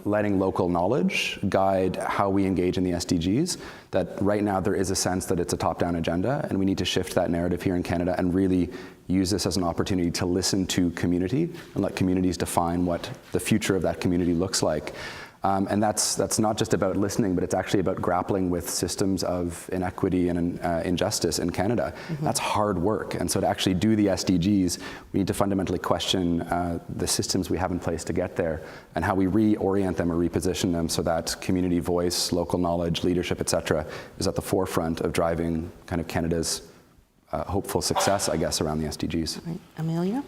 letting local knowledge guide how we engage in the SDGs, that right now there is a sense that it's a top-down agenda, and we need to shift that narrative here in Canada and really use this as an opportunity to listen to community and let communities define what the future of that community looks like. And that's not just about listening, but it's actually about grappling with systems of inequity and injustice in Canada. Mm-hmm. That's hard work. And so to actually do the SDGs, we need to fundamentally question the systems we have in place to get there and how we reorient them or reposition them so that community voice, local knowledge, leadership, et cetera, is at the forefront of driving kind of Canada's hopeful success, I guess, around the SDGs. Right. Amelia?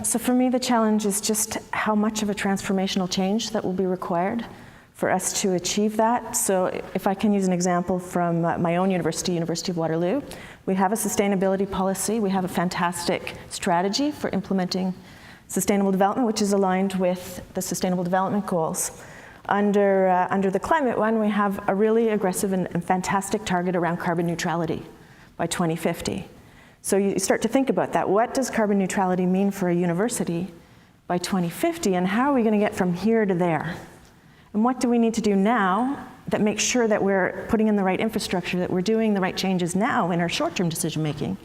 So for me, the challenge is just how much of a transformational change that will be required for us to achieve that. So if I can use an example from my own university, University of Waterloo, we have a sustainability policy. We have a fantastic strategy for implementing sustainable development, which is aligned with the Sustainable Development Goals. Under the climate one, we have a really aggressive and fantastic target around carbon neutrality by 2050. So you start to think about that. What does carbon neutrality mean for a university by 2050, and how are we going to get from here to there? And what do we need to do now that makes sure that we're putting in the right infrastructure, that we're doing the right changes now in our short-term decision-making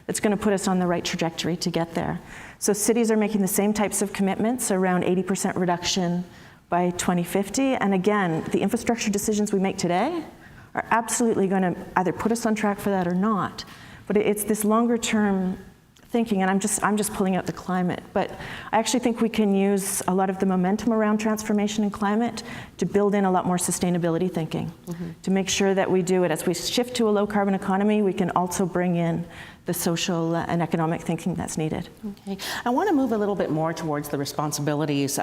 that's going to put us on the right trajectory to get there? So cities are making the same types of commitments around 80% reduction by 2050. And again, the infrastructure decisions we make today are absolutely going to either put us on track for that or not. But it's this longer term thinking, and I'm just pulling out the climate, but I actually think we can use a lot of the momentum around transformation and climate to build in a lot more sustainability thinking, to make sure that we do it. As we shift to a low carbon economy, we can also bring in the social and economic thinking that's needed. Okay. I want to move a little bit more towards the responsibilities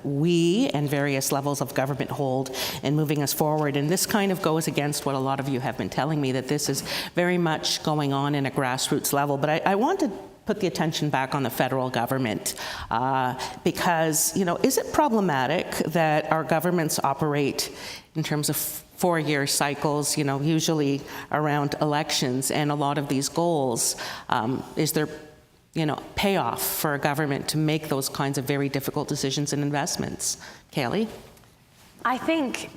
we and various levels of government hold in moving us forward. And this kind of goes against what a lot of you have been telling me, that this is very much going on in a grassroots level. But I want to put the attention back on the federal government because, you know, is it problematic that our governments operate in terms of 4-year cycles, you know, usually around elections, and a lot of these goals, is there, you know, payoff for a government to make those kinds of very difficult decisions and investments? Kaylee? I think,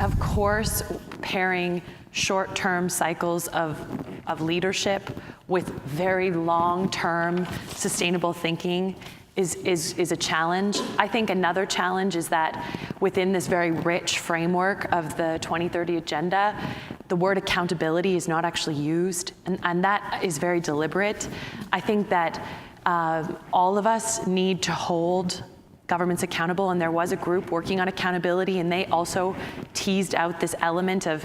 of course, pairing short-term cycles of leadership with very long-term sustainable thinking is a challenge. I think another challenge is that within this very rich framework of the 2030 agenda, the word accountability is not actually used, and that is very deliberate. I think that all of us need to hold governments accountable, and there was a group working on accountability, and they also teased out this element of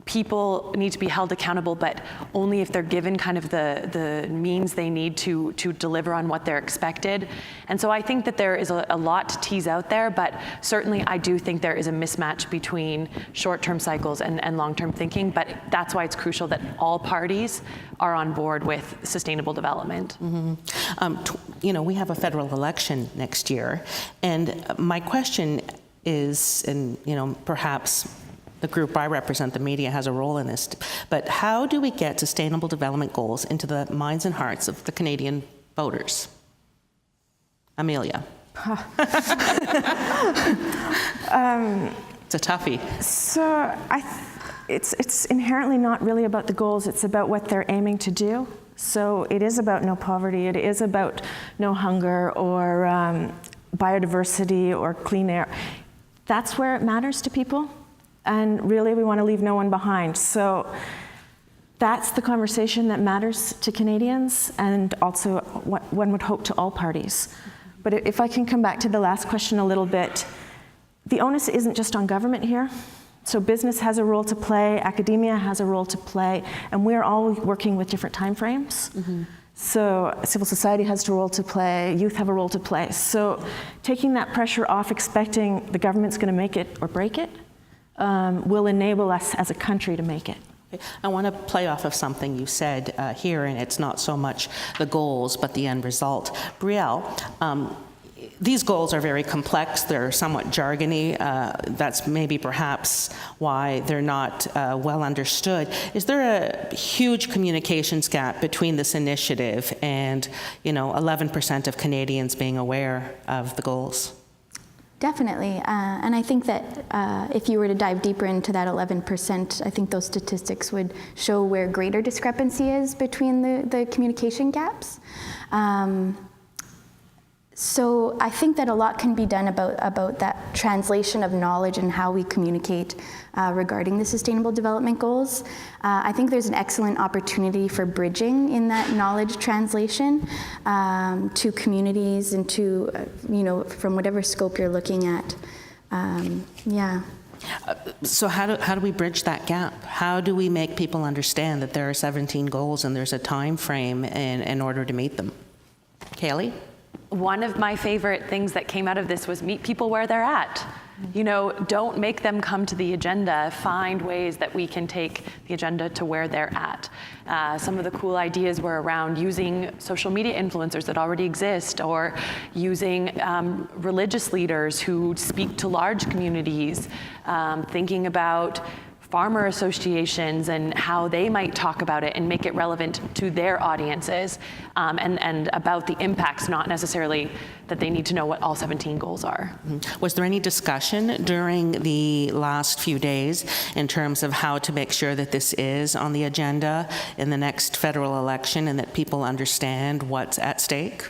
people need to be held accountable, but only if they're given kind of the means they need to deliver on what they're expected. And so I think that there is a lot to tease out there, but certainly I do think there is a mismatch between short-term cycles and long-term thinking, but that's why it's crucial that all parties are on board with sustainable development. You know, we have a federal election next year, and my question is, and you know, perhaps the group I represent, the media, has a role in this, but how do we get sustainable development goals into the minds and hearts of the Canadian voters? Amelia. It's a toughie. So it's inherently not really about the goals, it's about what they're aiming to do. So it is about no poverty, it is about no hunger or biodiversity or clean air. That's where it matters to people. And really, we want to leave no one behind. So that's the conversation that matters to Canadians, and also what one would hope to all parties. But if I can come back to the last question a little bit, the onus isn't just on government here. So business has a role to play, academia has a role to play, and we're all working with different timeframes. So civil society has a role to play, youth have a role to play. So taking that pressure off, expecting the government's going to make it or break it, will enable us as a country to make it. I want to play off of something you said here, and it's not so much the goals, but the end result. Brielle, these goals are very complex. They're somewhat jargony. That's maybe perhaps why they're not well understood. Is there a huge communications gap between this initiative and, you know, 11% of Canadians being aware of the goals? Definitely, and I think that if you were to dive deeper into that 11%, I think those statistics would show where greater discrepancy is between the communication gaps. So I think that a lot can be done about that translation of knowledge and how we communicate regarding the Sustainable Development Goals. I think there's an excellent opportunity for bridging in that knowledge translation to communities and to, you know, from whatever scope you're looking at. Yeah. So how do we bridge that gap? How do we make people understand that there are 17 goals and there's a time frame in order to meet them? Kaylee? One of my favorite things that came out of this was meet people where they're at. You know, don't make them come to the agenda. Find ways that we can take the agenda to where they're at. Some of the cool ideas were around using social media influencers that already exist, or using religious leaders who speak to large communities, thinking about farmer associations and how they might talk about it and make it relevant to their audiences, and about the impacts, not necessarily that they need to know what all 17 goals are. Was there any discussion during the last few days in terms of how to make sure that this is on the agenda in the next federal election and that people understand what's at stake?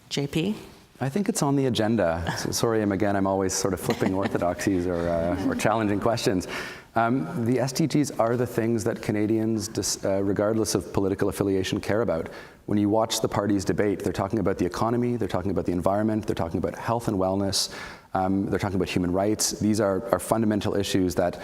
JP? I think it's on the agenda. So sorry, I'm always sort of flipping orthodoxies or challenging questions. The SDGs are the things that Canadians, regardless of political affiliation, care about. When you watch the parties debate, they're talking about the economy, they're talking about the environment, they're talking about health and wellness, they're talking about human rights. These are fundamental issues that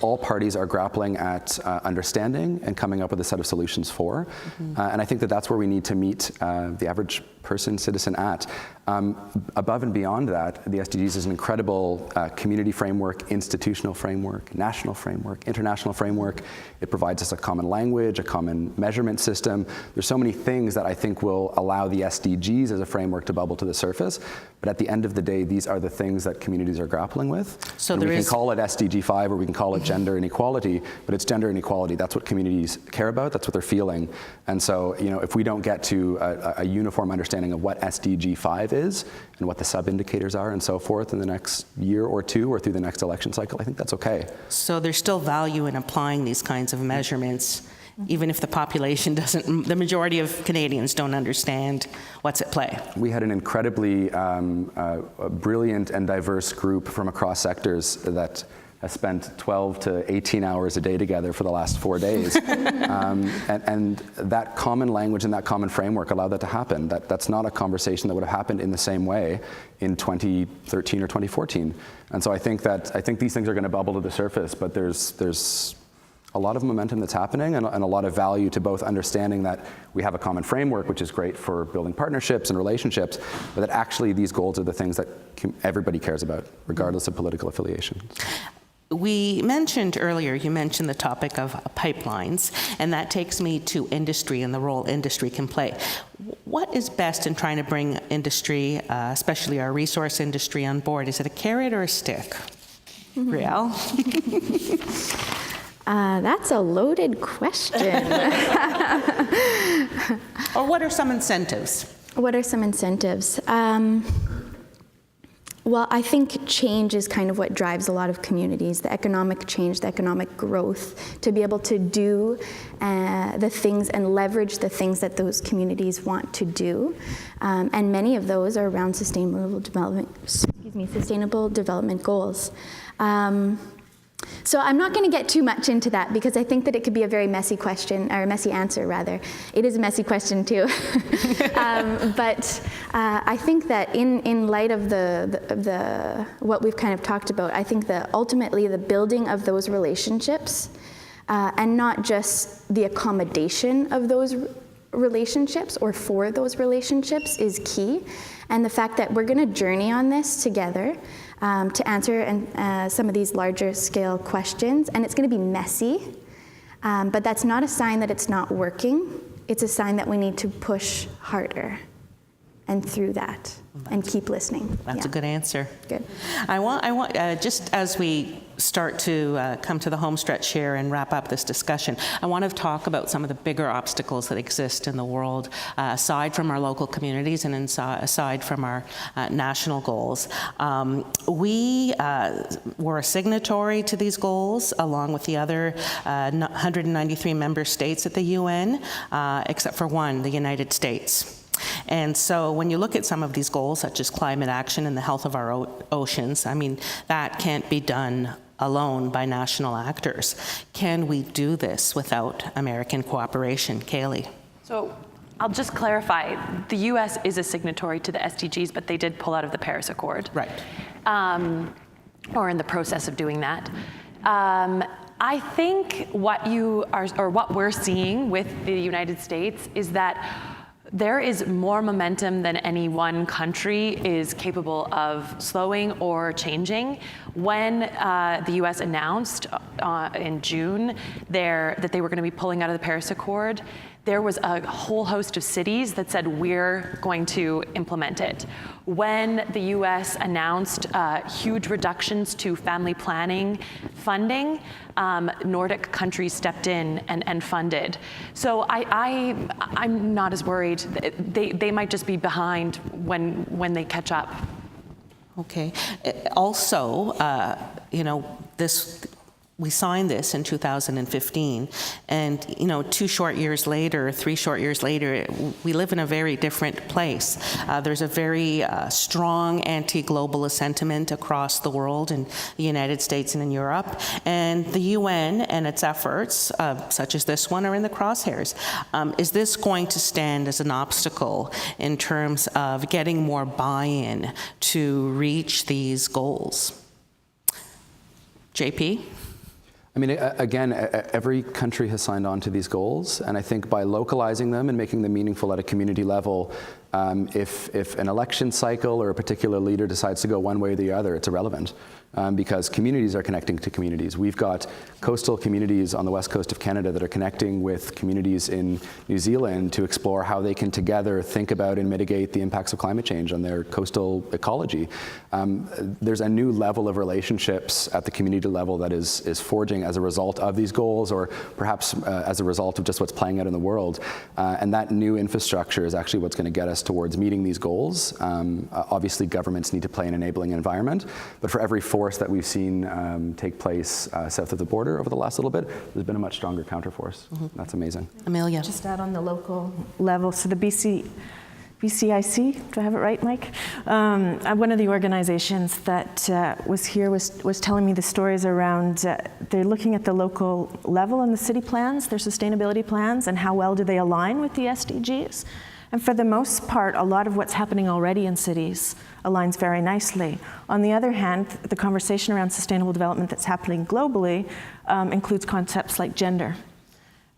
all parties are grappling at understanding and coming up with a set of solutions for. And I think that that's where we need to meet the average person, citizen at. Above and beyond that, the SDGs is an incredible community framework, institutional framework, national framework, international framework. It provides us a common language, a common measurement system. There's so many things that I think will allow the SDGs as a framework to bubble to the surface. But at the end of the day, these are the things that communities are grappling with. So we can call it SDG 5 or we can call it gender inequality, but it's gender inequality. That's what communities care about. That's what they're feeling. And so, if we don't get to a uniform understanding of what SDG 5 is and what the sub-indicators are and so forth in the next year or two or through the next election cycle, I think that's okay. So there's still value in applying these kinds of measurements, even if the population doesn't, the majority of Canadians don't understand what's at play. We had an incredibly brilliant and diverse group from across sectors that has spent 12 to 18 hours a day together for the last 4 days. And that common language and that common framework allowed that to happen. That's not a conversation that would have happened in the same way in 2013 or 2014. And so I think these things are going to bubble to the surface, but there's a lot of momentum that's happening and a lot of value to both understanding that we have a common framework, which is great for building partnerships and relationships, but that actually these goals are the things that everybody cares about, regardless of political affiliation. We mentioned earlier, you mentioned the topic of pipelines, and that takes me to industry and the role industry can play. What is best in trying to bring industry, especially our resource industry, on board? Is it a carrot or a stick? Brielle? That's a loaded question. Or what are some incentives? What are some incentives? Well, I think change is kind of what drives a lot of communities, the economic change, the economic growth, to be able to do the things and leverage the things that those communities want to do. And many of those are around sustainable development goals. So I'm not going to get too much into that because I think that it could be a very messy question, or a messy answer rather. It is a messy question too. But I think that in light of the what we've kind of talked about, I think that ultimately the building of those relationships and not just the accommodation of those relationships or for those relationships is key. And the fact that we're going to journey on this together to answer some of these larger scale questions, and it's going to be messy, but that's not a sign that it's not working. It's a sign that we need to push harder and through that and keep listening. That's a good answer. Good. I want just as we start to come to the home stretch here and wrap up this discussion, I want to talk about some of the bigger obstacles that exist in the world, aside from our local communities and aside from our national goals. We were a signatory to these goals, along with the other 193 member states at the UN, except for one, the United States. And so when you look at some of these goals, such as climate action and the health of our oceans, I mean, that can't be done alone by national actors. Can we do this without American cooperation? Kaylee? So I'll just clarify, the US is a signatory to the SDGs, but they did pull out of the Paris Accord. Right. Or in the process of doing that. I think what we're seeing with the United States is that there is more momentum than any one country is capable of slowing or changing. When the US announced in June that they were going to be pulling out of the Paris Accord, there was a whole host of cities that said, we're going to implement it. When the US announced huge reductions to family planning funding, Nordic countries stepped in and funded. So I'm not as worried. They might just be behind when they catch up. Okay. Also, this we signed this in 2015, and 3 short years later, we live in a very different place. There's a very strong anti-globalist sentiment across the world, in the United States and in Europe, and the UN and its efforts, such as this one, are in the crosshairs. Is this going to stand as an obstacle in terms of getting more buy-in to reach these goals? JP? I mean, again, every country has signed on to these goals, and I think by localizing them and making them meaningful at a community level, if an election cycle or a particular leader decides to go one way or the other, it's irrelevant. Because communities are connecting to communities. We've got coastal communities on the west coast of Canada that are connecting with communities in New Zealand to explore how they can together think about and mitigate the impacts of climate change on their coastal ecology. There's a new level of relationships at the community level that is forging as a result of these goals, or perhaps as a result of just what's playing out in the world. And that new infrastructure is actually what's going to get us towards meeting these goals. Obviously, governments need to play an enabling environment, but for every force that we've seen take place south of the border over the last little bit, there's been a much stronger counterforce. That's amazing. Amelia. Just add on the local level. So the BCIC, do I have it right, Mike? One of the organizations that was here was telling me the stories around, they're looking at the local level and the city plans, their sustainability plans, and how well do they align with the SDGs. And for the most part, a lot of what's happening already in cities aligns very nicely. On the other hand, the conversation around sustainable development that's happening globally includes concepts like gender.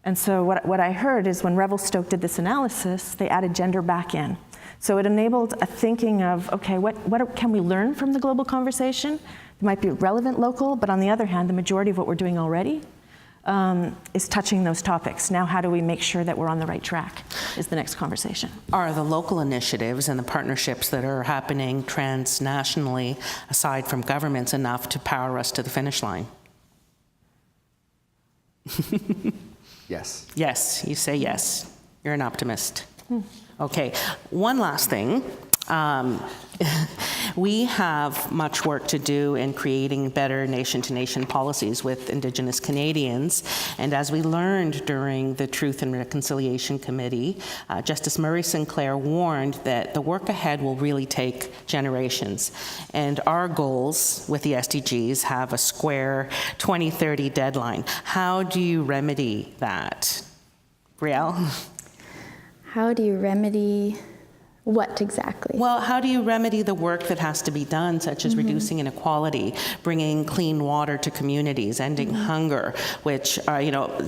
And so what I heard is when Revelstoke did this analysis, they added gender back in. So it enabled a thinking of, okay, what can we learn from the global conversation? It might be relevant local, but on the other hand, the majority of what we're doing already is touching those topics. Now, how do we make sure that we're on the right track is the next conversation. Are the local initiatives and the partnerships that are happening transnationally, aside from governments, enough to power us to the finish line? Yes. Yes, you say yes. You're an optimist. Okay, one last thing. We have much work to do in creating better nation-to-nation policies with Indigenous Canadians. And as we learned during the Truth and Reconciliation Committee, Justice Murray Sinclair warned that the work ahead will really take generations. And our goals with the SDGs have a square 2030 deadline. How do you remedy that? Brielle? How do you remedy what exactly? Well, how do you remedy the work that has to be done, such as reducing inequality, bringing clean water to communities, ending hunger, which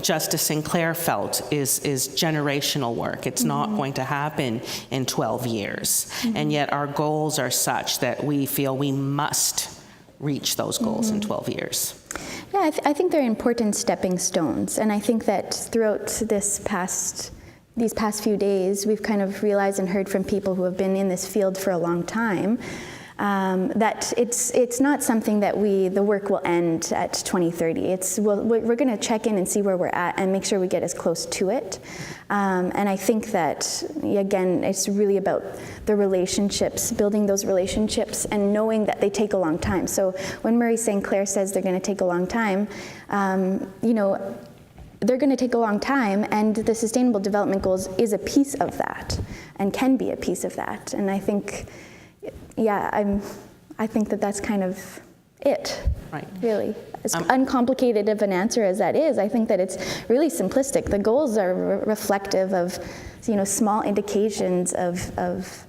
Justice Sinclair felt is generational work. It's not going to happen in 12 years. And yet our goals are such that we feel we must reach those goals in 12 years. Yeah, I think they're important stepping stones. And I think that throughout these past few days, we've kind of realized and heard from people who have been in this field for a long time that it's not something that the work will end at 2030. We're going to check in and see where we're at and make sure we get as close to it. And I think that, again, it's really about the relationships, building those relationships and knowing that they take a long time. So when Murray St. Clair says they're going to take a long time, they're going to take a long time, and the Sustainable Development Goals is a piece of that and can be a piece of that. And I think, I think that that's kind of it, right. Really. As uncomplicated of an answer as that is, I think that it's really simplistic. The goals are reflective of, small indications of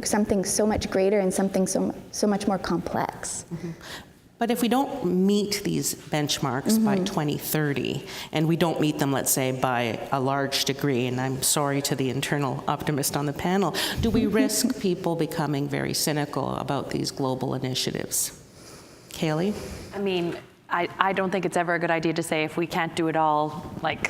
something so much greater and something so much more complex. But if we don't meet these benchmarks by 2030, and we don't meet them, let's say, by a large degree, and I'm sorry to the internal optimist on the panel, do we risk people becoming very cynical about these global initiatives? Kaylee? I mean, I don't think it's ever a good idea to say if we can't do it all, at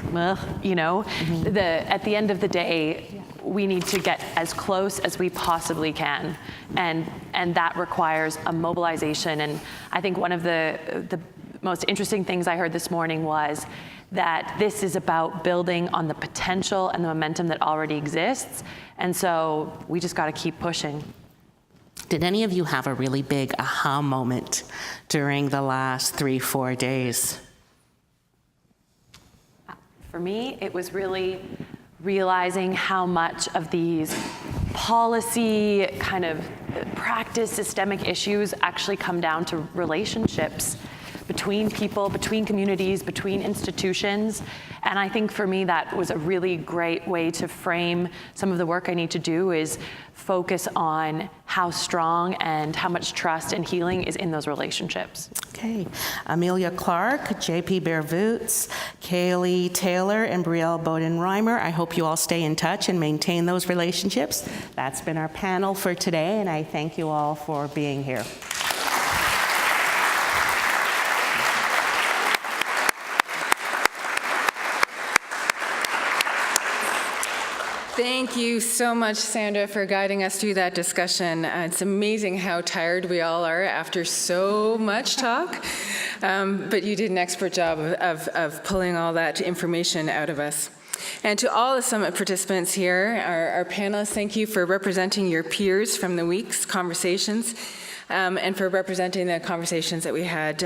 the end of the day, we need to get as close as we possibly can, and that requires a mobilization. And I think one of the most interesting things I heard this morning was that this is about building on the potential and the momentum that already exists, and so we just got to keep pushing. Did any of you have a really big aha moment during the last 3-4 days? For me, it was really realizing how much of these policy kind of practice systemic issues actually come down to relationships between people, between communities, between institutions. And I think for me that was a really great way to frame some of the work I need to do, is focus on how strong and how much trust and healing is in those relationships. Okay. Amelia Clarke, JP Bervoets, Kaylee Taylor, and Brielle Beaudin-Reimer. I hope you all stay in touch and maintain those relationships. That's been our panel for today, and I thank you all for being here. Thank you so much, Sandra, for guiding us through that discussion. It's amazing how tired we all are after so much talk, but you did an expert job of pulling all that information out of us. And to all the summit participants here, our panelists, thank you for representing your peers from the week's conversations, and for representing the conversations that we had,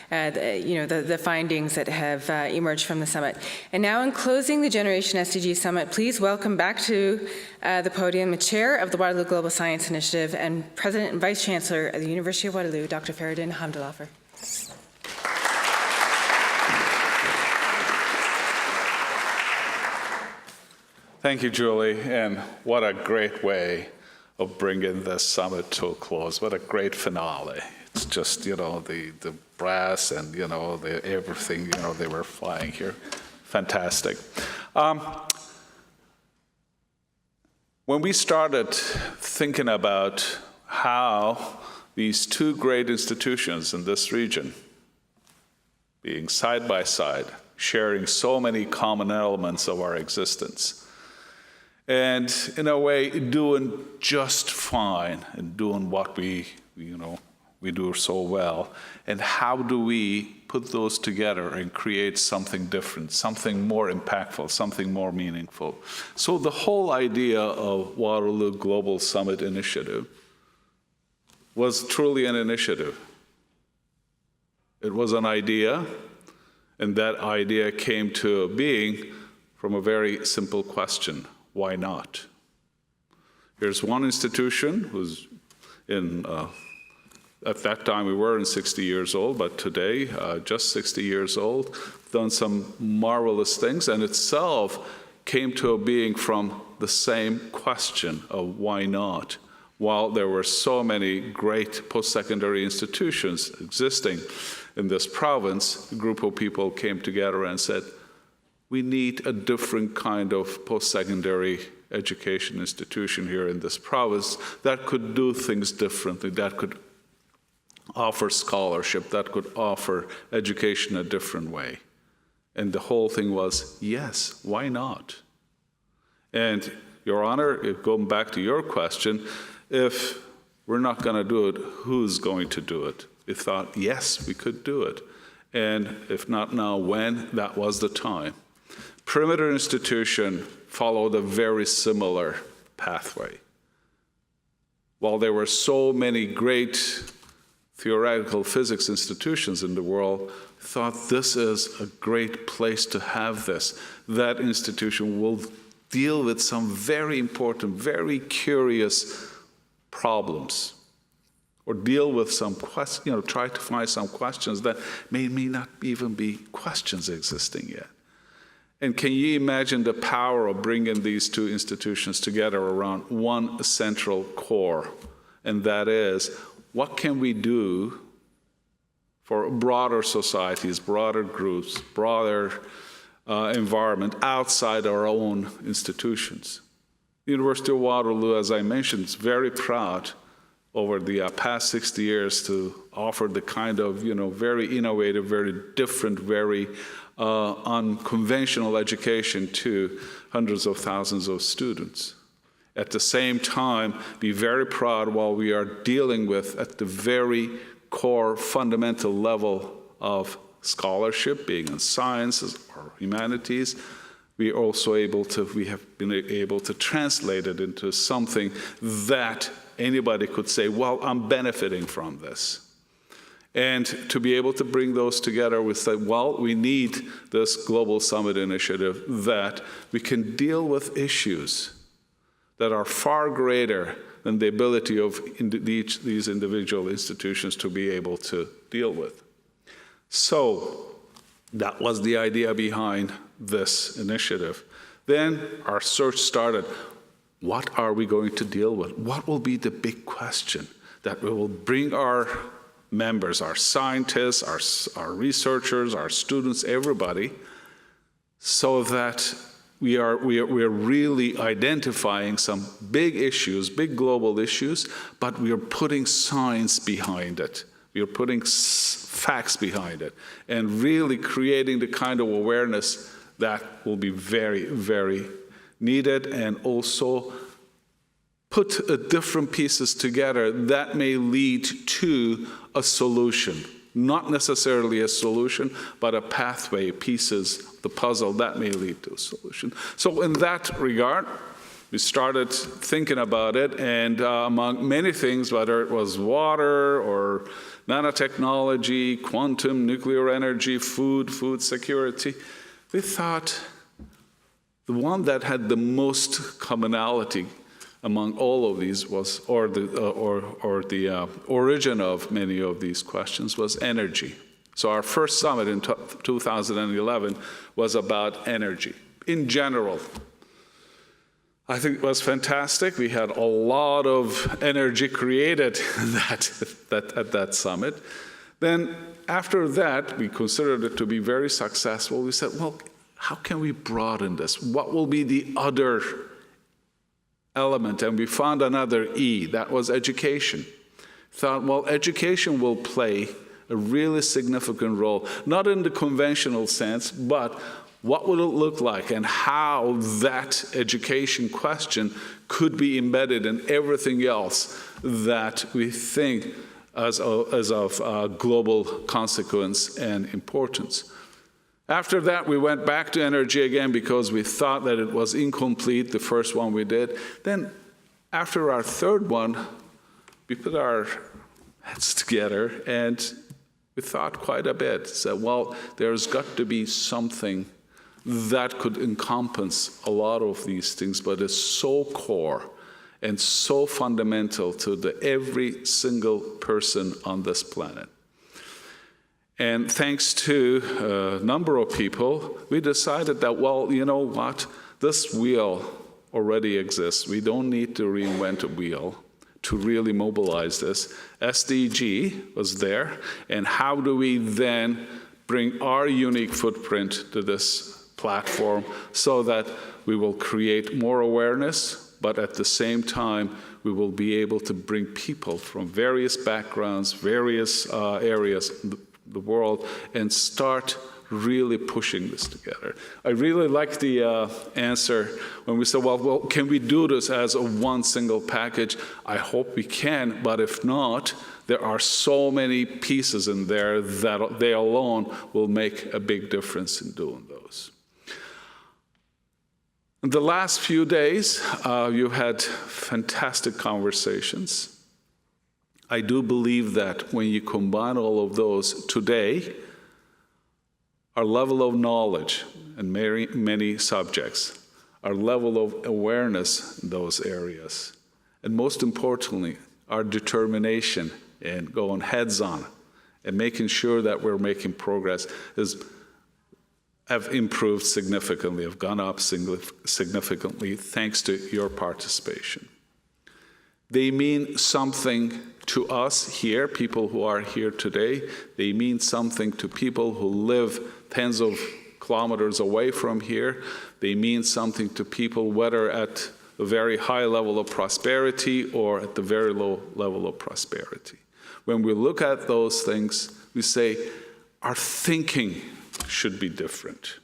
the findings that have emerged from the summit. And now, in closing the Generation SDG Summit, please welcome back to the podium the Chair of the Waterloo Global Science Initiative and President and Vice-Chancellor of the University of Waterloo, Dr. Feridun Hamdullahpur. Thank you, Julie, and what a great way of bringing this summit to a close. What a great finale. It's just, the brass and, the everything, they were flying here. Fantastic. When we started thinking about how these two great institutions in this region, being side by side, sharing so many common elements of our existence, and in a way doing just fine and doing what we do so well, and how do we put those together and create something different, something more impactful, something more meaningful. So the whole idea of Waterloo Global Summit Initiative was truly an initiative. It was an idea, and that idea came to being from a very simple question: why not? Here's one institution who's at that time we weren't 60 years old, but today, just 60 years old, done some marvelous things, and itself came to a being from the same question of why not. While there were so many great post-secondary institutions existing in this province, a group of people came together and said, we need a different kind of post-secondary education institution here in this province that could do things differently, that could offer scholarship, that could offer education a different way. And the whole thing was, yes, why not? And Your Honor, going back to your question, if we're not going to do it, who's going to do it? We thought, yes, we could do it. And if not now, when? That was the time. Perimeter Institution followed a very similar pathway. While there were so many great theoretical physics institutions in the world, thought this is a great place to have this. That institution will deal with some very important, very curious problems, or deal with some questions, try to find some questions that may not even be questions existing yet. And can you imagine the power of bringing these two institutions together around one central core? And that is, what can we do for broader societies, broader groups, broader environment outside our own institutions? The University of Waterloo, as I mentioned, is very proud over the past 60 years to offer the kind of, very innovative, very different, very unconventional education to hundreds of thousands of students. At the same time, be very proud while we are dealing with, at the very core fundamental level of scholarship, being in sciences or humanities, we have been able to translate it into something that anybody could say, well, I'm benefiting from this. And to be able to bring those together, we said, well, we need this global summit initiative that we can deal with issues that are far greater than the ability of these individual institutions to be able to deal with. So that was the idea behind this initiative. Then our search started. What are we going to deal with? What will be the big question that we will bring our members, our scientists, our researchers, our students, everybody, so that we are really identifying some big issues, big global issues, but we are putting science behind it. We are putting facts behind it and really creating the kind of awareness that will be very, very needed, and also put different pieces together that may lead to a solution. Not necessarily a solution, but a pathway, pieces, the puzzle that may lead to a solution. So in that regard, we started thinking about it, and among many things, whether it was water or nanotechnology, quantum, nuclear energy, food security, we thought the one that had the most commonality among all of these was, or the origin of many of these questions was energy. So our first summit in 2011 was about energy in general. I think it was fantastic. We had a lot of energy created at that summit. Then after that, we considered it to be very successful. We said, well, how can we broaden this? What will be the other element? And we found another E, that was education. Thought, well, education will play a really significant role, not in the conventional sense, but what would it look like and how that education question could be embedded in everything else that we think as of global consequence and importance. After that, we went back to energy again because we thought that it was incomplete, the first one we did. Then after our third one, we put our heads together and we thought quite a bit. Said, well, there's got to be something that could encompass a lot of these things, but is so core and so fundamental to every single person on this planet. And thanks to a number of people, we decided that, well, you know what? This wheel already exists. We don't need to reinvent a wheel to really mobilize this. SDG was there, and how do we then bring our unique footprint to this platform so that we will create more awareness, but at the same time, we will be able to bring people from various backgrounds, various areas in the world, and start really pushing this together. I really like the answer when we said, well, can we do this as a one single package? I hope we can, but if not, there are so many pieces in there that they alone will make a big difference in doing those. In the last few days, you had fantastic conversations. I do believe that when you combine all of those today, our level of knowledge in many subjects, our level of awareness in those areas, and most importantly, our determination in going heads on and making sure that we're making progress have improved significantly, have gone up significantly thanks to your participation. They mean something to us here, people who are here today. They mean something to people who live tens of kilometers away from here. They mean something to people whether at a very high level of prosperity or at the very low level of prosperity. When we look at those things, we say our thinking should be different.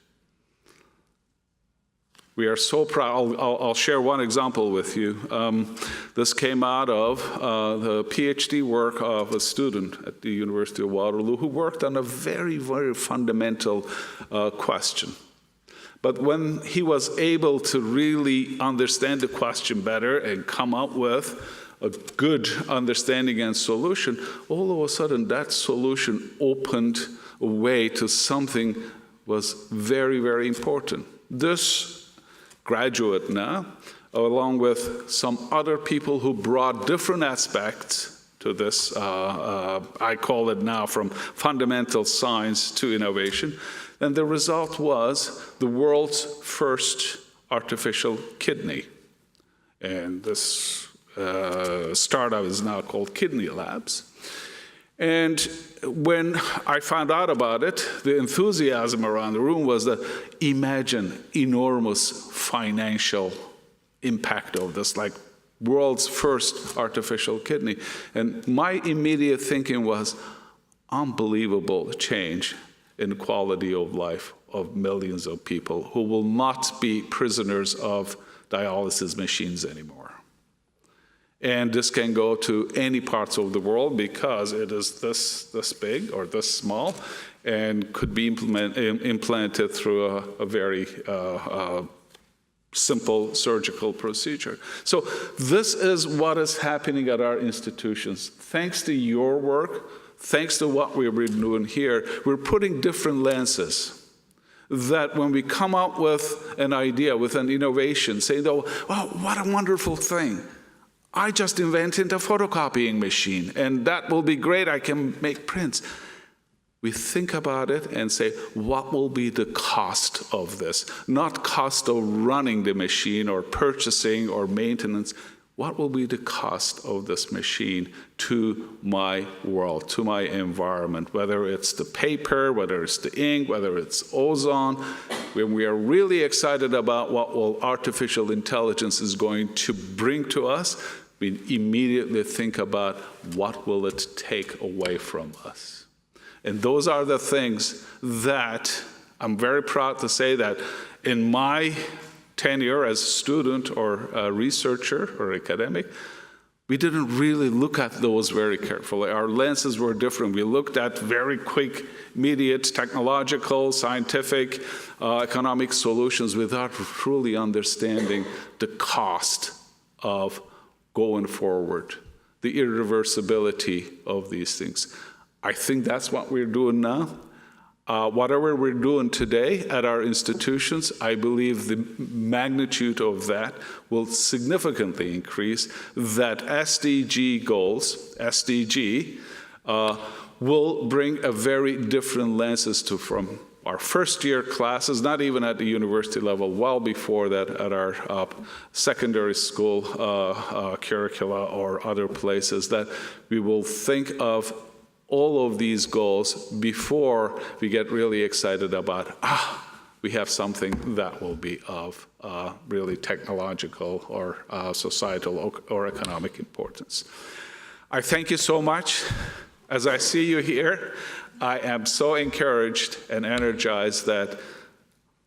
We are so proud. I'll share one example with you. This came out of the PhD work of a student at the University of Waterloo who worked on a very, very fundamental question. But when he was able to really understand the question better and come up with a good understanding and solution, all of a sudden that solution opened a way to something was very, very important. This graduate now, along with some other people who brought different aspects to this, I call it now from fundamental science to innovation, and the result was the world's first artificial kidney. And this startup is now called Kidney Labs. And when I found out about it, the enthusiasm around the room was that imagine enormous financial impact of this, like world's first artificial kidney. And my immediate thinking was unbelievable change in quality of life of millions of people who will not be prisoners of dialysis machines anymore. And this can go to any parts of the world because it is this big or this small and could be implanted through a very simple surgical procedure. So this is what is happening at our institutions. Thanks to your work, thanks to what we've been doing here, we're putting different lenses that when we come up with an idea, with an innovation, say, oh, what a wonderful thing. I just invented a photocopying machine, and that will be great. I can make prints. We think about it and say, what will be the cost of this? Not cost of running the machine or purchasing or maintenance. What will be the cost of this machine to my world, to my environment, whether it's the paper, whether it's the ink, whether it's ozone. When we are really excited about what artificial intelligence is going to bring to us, we immediately think about what will it take away from us. And those are the things that I'm very proud to say that in my tenure as a student or a researcher or academic, we didn't really look at those very carefully. Our lenses were different. We looked at very quick, immediate, technological, scientific, economic solutions without truly understanding the cost of going forward, the irreversibility of these things. I think that's what we're doing now. Whatever we're doing today at our institutions, I believe the magnitude of that will significantly increase, that SDG goals, SDG, will bring a very different lenses to from our first year classes, not even at the university level, well before that at our secondary school curricula or other places, that we will think of all of these goals before we get really excited about, we have something that will be of really technological or societal or economic importance. I thank you so much. As I see you here, I am so encouraged and energized that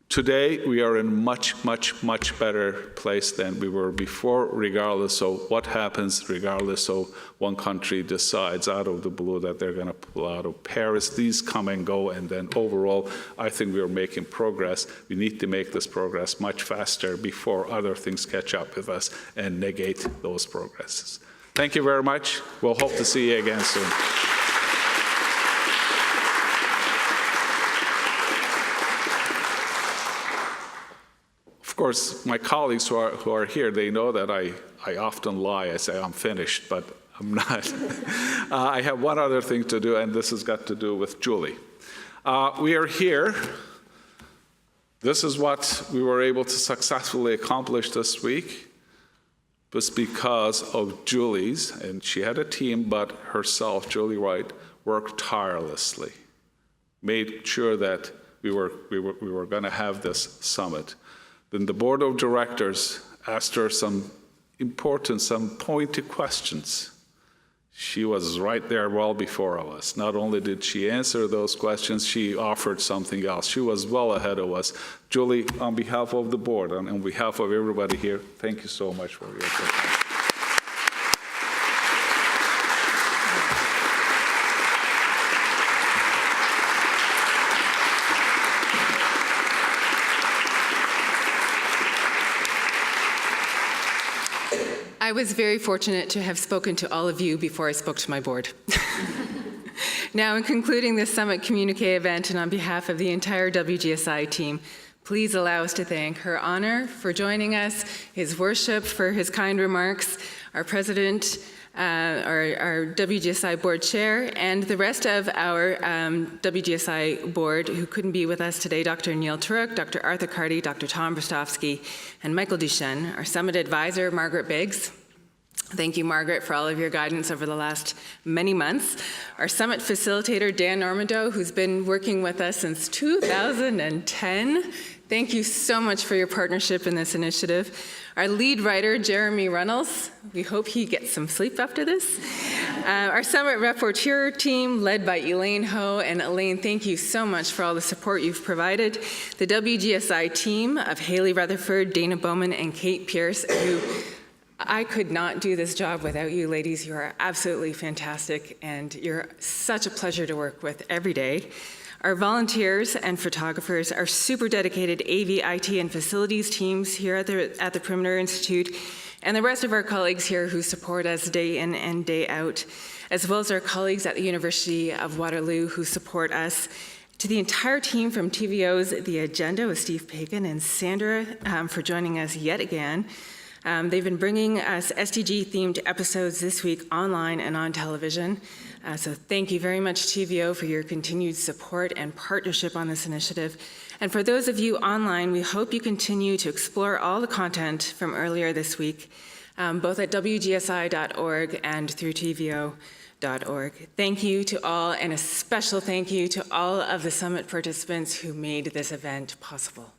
today we are in much, much, much better place than we were before, regardless of what happens, regardless of one country decides out of the blue that they're going to pull out of Paris. These come and go, and then overall, I think we are making progress. We need to make this progress much faster before other things catch up with us and negate those progresses. Thank you very much. We'll hope to see you again soon. Of course, my colleagues who are here, they know that I often lie. I say I'm finished, but I'm not. I have one other thing to do, and this has got to do with Julie. We are here. This is what we were able to successfully accomplish this week. It was because of Julie's, and she had a team, but herself, Julie Wright, worked tirelessly, made sure that we were going to have this summit. Then the board of directors asked her some pointed questions. She was right there well before us. Not only did she answer those questions, she offered something else. She was well ahead of us. Julie, on behalf of the board and on behalf of everybody here, thank you so much for your time. I I was very fortunate to have spoken to all of you before I spoke to my board. Now, in concluding this Summit Communique event, and on behalf of the entire WGSI team, please allow us to thank Her Honor for joining us, His Worship for his kind remarks, our President, our WGSI Board Chair, and the rest of our WGSI Board who couldn't be with us today, Dr. Neil Turok, Dr. Arthur Carty, Dr. Tom Brzostowski, and Michael Duchesne, our Summit Advisor, Margaret Biggs. Thank you, Margaret, for all of your guidance over the last many months. Our Summit Facilitator, Dan Normando, who's been working with us since 2010. Thank you so much for your partnership in this initiative. Our lead writer, Jeremy Runnels. We hope he gets some sleep after this. Our Summit Rapporteur team, led by Elaine Ho. And Elaine, thank you so much for all the support you've provided. The WGSI team of Haley Rutherford, Dana Bowman, and Kate Pierce, who I could not do this job without you ladies. You are absolutely fantastic, and you're such a pleasure to work with every day. Our volunteers and photographers, our super dedicated AV, IT, and facilities teams here at the Perimeter Institute, and the rest of our colleagues here who support us day in and day out, as well as our colleagues at the University of Waterloo who support us. To the entire team from TVO's The Agenda with Steve Paikin and Sandra for joining us yet again. They've been bringing us SDG-themed episodes this week online and on television. So thank you very much, TVO, for your continued support and partnership on this initiative. And for those of you online, we hope you continue to explore all the content from earlier this week, both at wgsi.org and through tvo.org. Thank you to all, and a special thank you to all of the Summit participants who made this event possible.